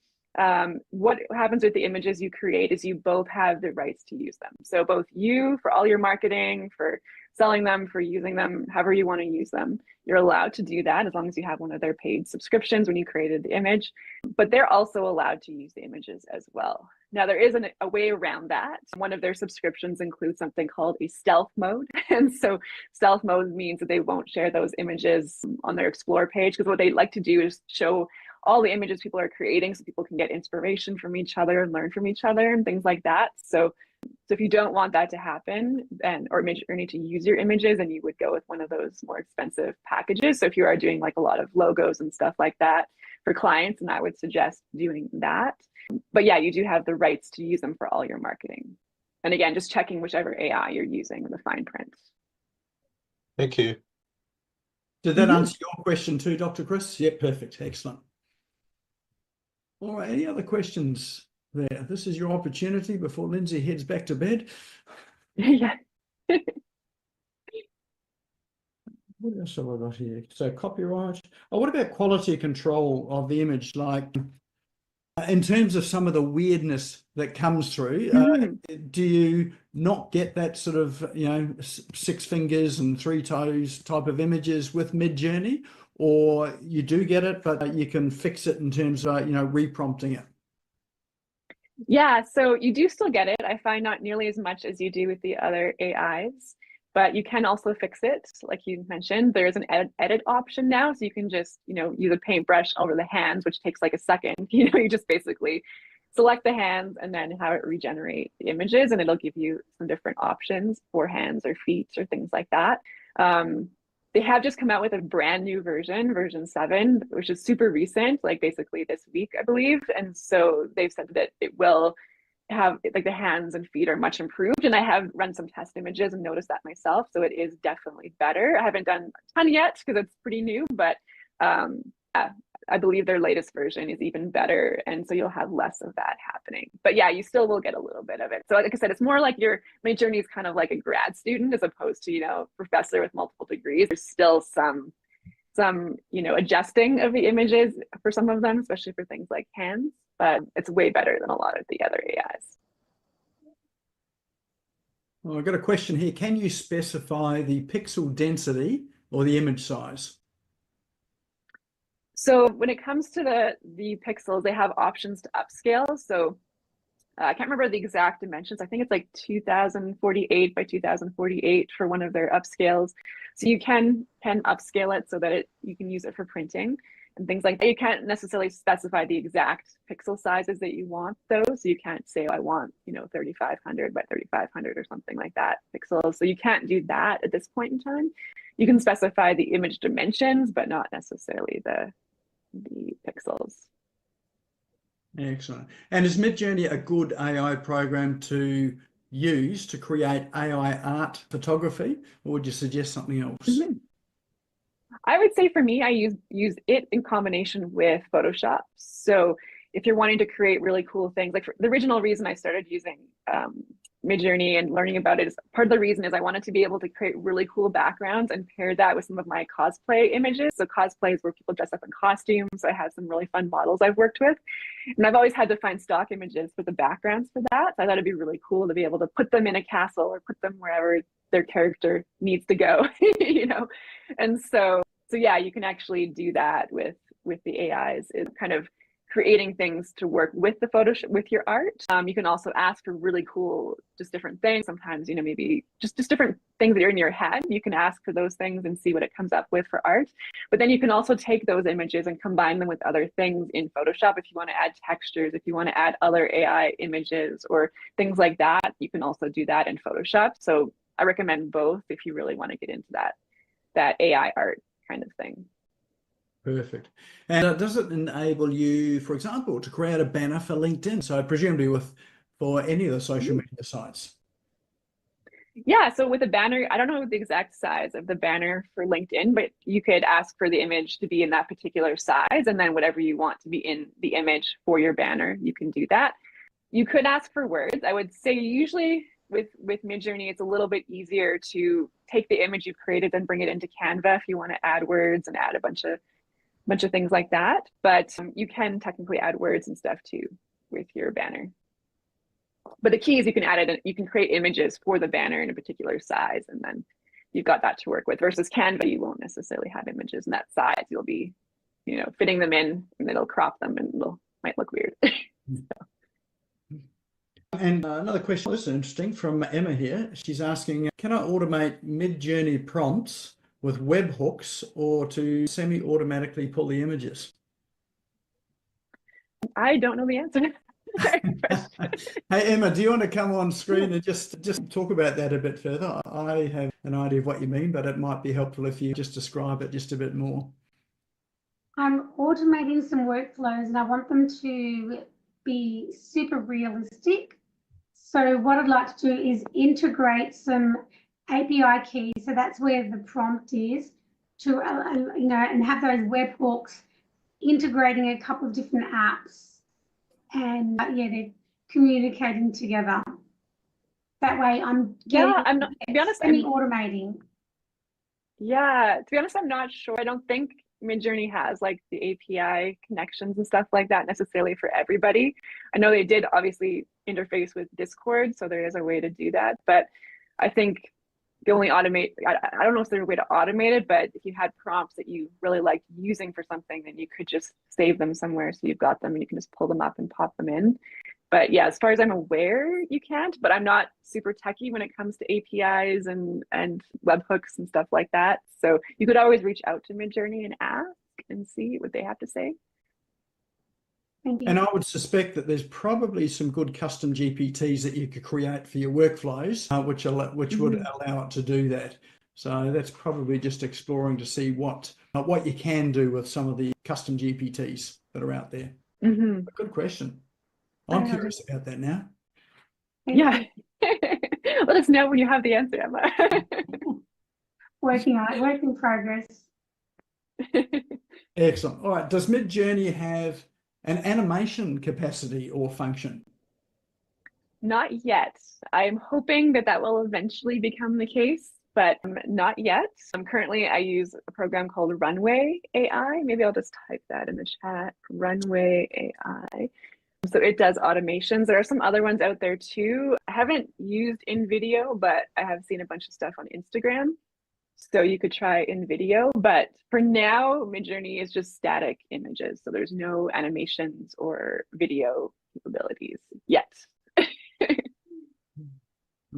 what happens with the images you create is you both have the rights to use them. So both you, for all your marketing, for selling them, for using them, however you want to use them, you're allowed to do that as long as you have one of their paid subscriptions when you created the image. But they're also allowed to use the images as well. Now, there is a way around that. One of their subscriptions includes something called a stealth mode. And so stealth mode means that they won't share those images on their Explore page, because what they like to do is show all the images people are creating so people can get inspiration from each other and learn from each other and things like that. So if you don't want that to happen, or Midjourney to use your images, then you would go with one of those more expensive packages. So if you are doing like a lot of logos and stuff like that for clients, and I would suggest doing that. But yeah, you do have the rights to use them for all your marketing. And again, just checking whichever AI you're using in the fine print. Thank you. Did that answer your question too, Dr. Chris? Yeah, perfect. Excellent. All right, any other questions there? This is your opportunity before Lindsay heads back to bed. Yeah. What else have I got here? So copyright. Oh, what about quality control of the image? Like, In terms of some of the weirdness that comes through, do you not get that sort of, you know, 6 fingers and 3 toes type of images with Midjourney, or you do get it, but you can fix it in terms of, you know, reprompting it? Yeah, so you do still get it. I find not nearly as much as you do with the other AIs, but you can also fix it. Like you mentioned, there's an edit option now, so you can just, you know, use a paintbrush over the hands, which takes like a second. You know, you just basically select the hands and then have it regenerate the images, and it'll give you some different options for hands or feet or things like that. They have just come out with a brand new version 7, which is super recent, like basically this week, I believe. And so they've said that it will have, like, the hands and feet are much improved. And I have run some test images and noticed that myself. So it is definitely better. I haven't done a ton yet because it's pretty new, but I believe their latest version is even better. And so you'll have less of that happening. But yeah, you still will get a little bit of it. So like I said, it's more like your Midjourney is kind of like a grad student as opposed to, you know, professor with multiple degrees. There's still some, you know, adjusting of the images for some of them, especially for things like hands, but it's way better than a lot of the other AIs. Well, I've got a question here. Can you specify the pixel density or the image size? So when it comes to the pixels, they have options to upscale. So I can't remember the exact dimensions. I think it's like 2048 by 2048 for one of their upscales. So you can upscale it so that you can use it for printing and things like that. You can't necessarily specify the exact pixel sizes that you want though. So you can't say, oh, I want, you know, 3500 by 3500 or something like that pixels. So you can't do that at this point in time. You can specify the image dimensions, but not necessarily the pixels. Excellent. And is Midjourney a good AI program to use to create AI art photography, or would you suggest something else? I would say for me, I use it in combination with Photoshop. So if you're wanting to create really cool things, like the original reason I started using Midjourney and learning about it is part of the reason is I wanted to be able to create really cool backgrounds and pair that with some of my cosplay images. So cosplay is where people dress up in costumes. So I have some really fun models I've worked with. And I've always had to find stock images for the backgrounds for that. So I thought it'd be really cool to be able to put them in a castle or put them wherever their character needs to go, you know? And so yeah, you can actually do that with the AIs. It's kind of creating things to work with the Photoshop, with your art. You can also ask for really cool, just different things. Sometimes, you know, maybe just different things that are in your head. You can ask for those things and see what it comes up with for art. But then you can also take those images and combine them with other things in Photoshop. If you want to add textures, if you want to add other AI images or things like that, you can also do that in Photoshop. So I recommend both if you really want to get into that AI art kind of thing. Perfect. And does it enable you, for example, to create a banner for LinkedIn? So presumably for any of the social media sites. Yeah, so with a banner, I don't know the exact size of the banner for LinkedIn, but you could ask for the image to be in that particular size, and then whatever you want to be in the image for your banner, you can do that. You could ask for words. I would say usually with Midjourney, it's a little bit easier to take the image you've created and bring it into Canva if you want to add words and add a bunch of things like that. But you can technically add words and stuff too with your banner. But the key is you can add it, you can create images for the banner in a particular size, and then you've got that to work with. Versus Canva, you won't necessarily have images in that size. You'll be, you know, fitting them in, and it'll crop them, and might look weird. And another question, this is interesting, from Emma here. She's asking, can I automate Midjourney prompts with webhooks or to semi-automatically pull the images? I don't know the answer. Hey, Emma, do you want to come on screen and just talk about that a bit further? I have an idea of what you mean, but it might be helpful if you just describe it just a bit more. I'm automating some workflows and I want them to be super realistic. So what I'd like to do is integrate some API keys. So that's where the prompt is to, you know, and have those webhooks integrating a couple of different apps. And yeah, they're communicating together. That way I'm getting, yeah, I'm not, to be honest, automating. Yeah, to be honest, I'm not sure. I don't think Midjourney has like the API connections and stuff like that necessarily for everybody. I know they did obviously interface with Discord, so there is a way to do that, but I think the only automate, I don't know if there's a way to automate it, but if you had prompts that you really liked using for something, then you could just save them somewhere so you've got them and you can just pull them up and pop them in. But yeah, as far as I'm aware, you can't, but I'm not super techie when it comes to APIs and webhooks and stuff like that. So you could always reach out to Midjourney and ask and see what they have to say. And I would suspect that there's probably some good custom GPTs that you could create for your workflows, which would allow it to do that. So that's probably just exploring to see what you can do with some of the custom GPTs that are out there. Good question. I'm curious about that now. Yeah. Let us know when you have the answer, Emma. Working on it, work in progress. Excellent. All right. Does Midjourney have an animation capacity or function? Not yet. I'm hoping that will eventually become the case, but not yet. Currently, I use a program called Runway AI. Maybe I'll just type that in the chat. Runway AI. So it does automations. There are some other ones out there too. I haven't used InVideo, but I have seen a bunch of stuff on Instagram. So you could try InVideo, but for now, Midjourney is just static images. So there's no animations or video capabilities yet.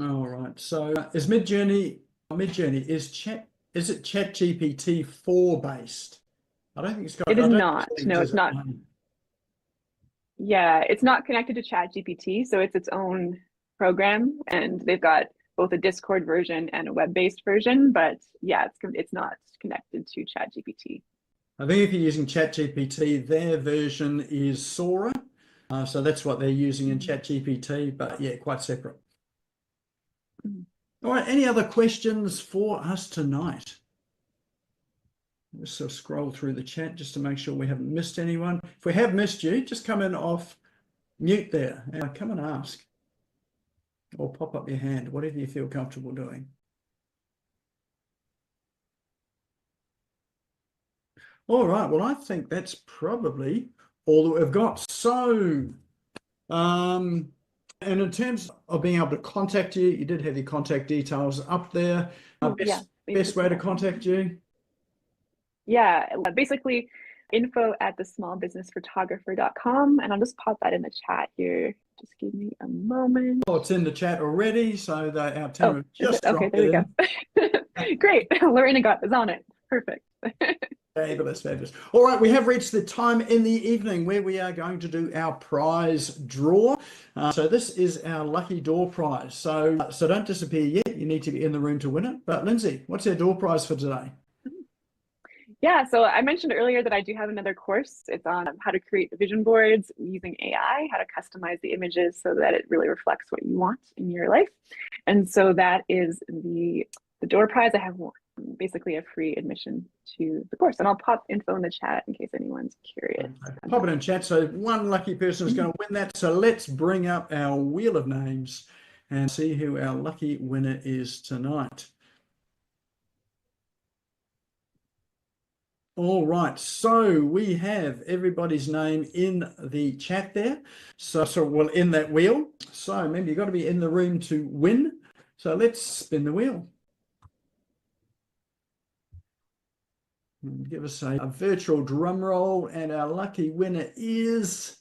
All right. So is Midjourney is it ChatGPT 4 based? I don't think it's got. It is not. No, it's not. Yeah, it's not connected to ChatGPT, so it's its own program, and they've got both a Discord version and a web-based version. But yeah, it's not connected to ChatGPT. I think if you're using ChatGPT, their version is Sora, so that's what they're using in ChatGPT. But yeah, quite separate. All right. Any other questions for us tonight? Let's sort of scroll through the chat just to make sure we haven't missed anyone. If we have missed you, just come in off mute there and come and ask. Or pop up your hand, whatever you feel comfortable doing. All right. Well, I think that's probably all that we've got. So, and in terms of being able to contact you, you did have your contact details up there. Best way to contact you? Yeah, basically info@thesmallbusinessphotographer.com, and I'll just pop that in the chat here. Just give me a moment. Oh, it's in the chat already, so our team just okay, there we go. Great, Lorena is on it. Perfect. Fabulous, fabulous. All right, we have reached the time in the evening where we are going to do our prize draw. So this is our lucky door prize. So don't disappear yet. You need to be in the room to win it. But Lindsay, what's our door prize for today? Yeah, so I mentioned earlier that I do have another course. It's on how to create vision boards using AI, how to customize the images so that it really reflects what you want in your life. And so that is the door prize. I have basically a free admission to the course, and I'll pop info in the chat in case anyone's curious. Pop it in chat. So one lucky person is going to win that. So let's bring up our wheel of names and see who our lucky winner is tonight. All right, so we have everybody's name in the chat there. So well, in that wheel. So remember, you've got to be in the room to win. So let's spin the wheel. Give us a virtual drum roll, and our lucky winner is,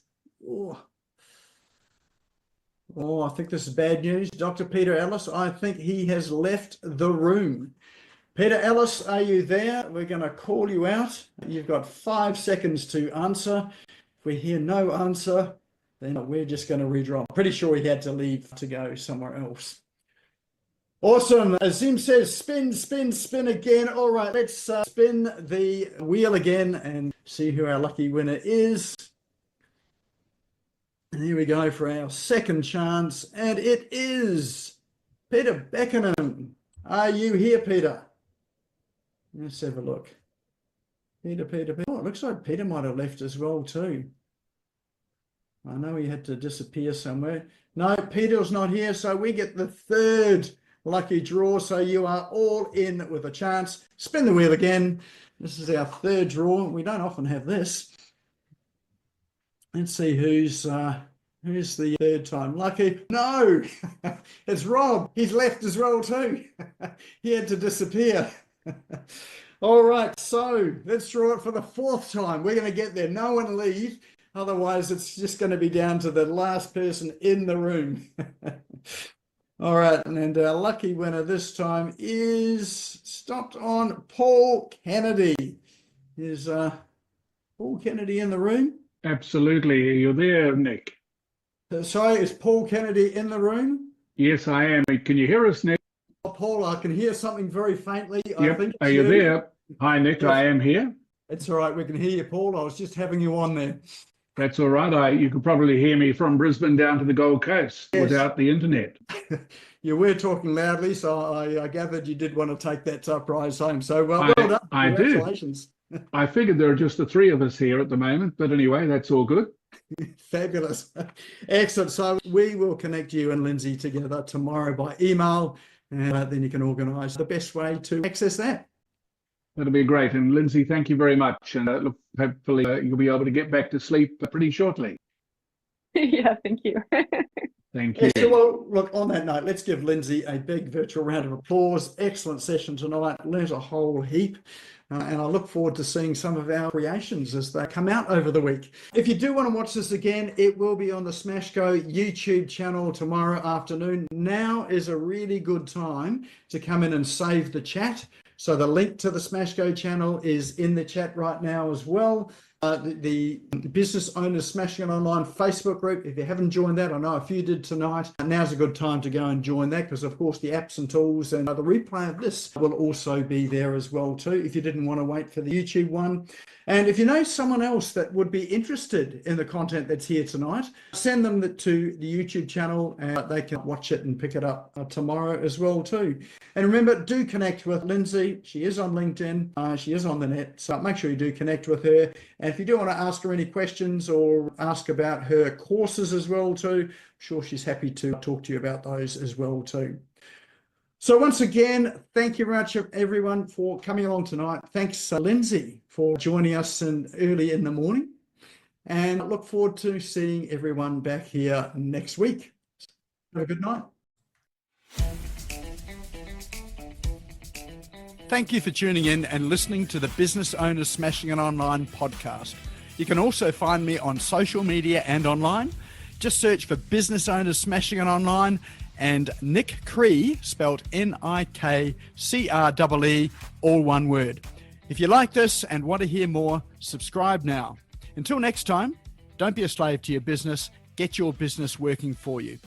I think this is bad news. Dr. Peter Ellis, I think he has left the room. Peter Ellis, are you there? We're going to call you out. You've got 5 seconds to answer. If we hear no answer, then we're just going to redraw. I'm pretty sure he had to leave to go somewhere else. Awesome. Azim says spin, spin, spin again. All right, let's spin the wheel again and see who our lucky winner is. And here we go for our second chance. And it is Peter Beckenham. Are you here, Peter? Let's have a look. Peter. Oh, it looks like Peter might have left as well too. I know he had to disappear somewhere. No, Peter's not here, so we get the third lucky draw. So you are all in with a chance. Spin the wheel again, This is our third draw. We don't often have this. Let's see who's the third time lucky. No, it's Rob. He's left as well too. He had to disappear. All right, so let's draw it for the fourth time. We're going to get there. No one leave. Otherwise, it's just going to be down to the last person in the room. All right, and our lucky winner this time is stopped on Paul Kennedy. Is Paul Kennedy in the room? Absolutely. Are you there, Nick? Sorry, is Paul Kennedy in the room? Yes, I am. Can you hear us, Nick? Oh, Paul, I can hear something very faintly. Yep. I think Are you there? Hi, Nick. Yes. I am here. It's all right. We can hear you, Paul. I was just having you on there. That's all right. You could probably hear me from Brisbane down to the Gold Coast Yes. without the internet. You were talking loudly, so I gathered you did want to take that prize home. So well done. I Congratulations. do. I figured there are just the three of us here at the moment, but anyway, that's all good. Fabulous. Excellent. So we will connect you and Lindsay together tomorrow by email, and then you can organise the best way to access that. That'll be great. And Lindsay, thank you very much. And look, hopefully you'll be able to get back to sleep pretty shortly. Yeah, thank you. Thank you. Yeah, well, look, on that note, let's give Lindsay a big virtual round of applause. Excellent session tonight. Learned a whole heap. And I look forward to seeing some of our creations as they come out over the week. If you do want to watch this again, it will be on the Smash Go YouTube channel tomorrow afternoon. Now is a really good time to come in and save the chat. So the link to the Smash Go channel is in the chat right now as well. The Business Owners Smashing It Online Facebook group, if you haven't joined that, I know a few did tonight, now's a good time to go and join that, because of course the apps and tools and the replay of this will also be there as well too, if you didn't want to wait for the YouTube one. And if you know someone else that would be interested in the content that's here tonight, send them to the YouTube channel and they can watch it and pick it up tomorrow as well too. And remember, do connect with Lindsay. She is on LinkedIn. She is on the net. So make sure you do connect with her. And if you do want to ask her any questions or ask about her courses as well too, I'm sure she's happy to talk to you about those as well too. So once again, thank you very much, everyone, for coming along tonight. Thanks, Lindsay, for joining us early in the morning. And I look forward to seeing everyone back here next week. Have a good night. Thank you for tuning in and listening to the Business Owners Smashing It Online podcast. You can also find me on social media and online. Just search for Business Owners Smashing It Online and Nick Cree, spelled Nikree, all one word. If you like this and want to hear more, subscribe now. Until next time, don't be a slave to your business. Get your business working for you.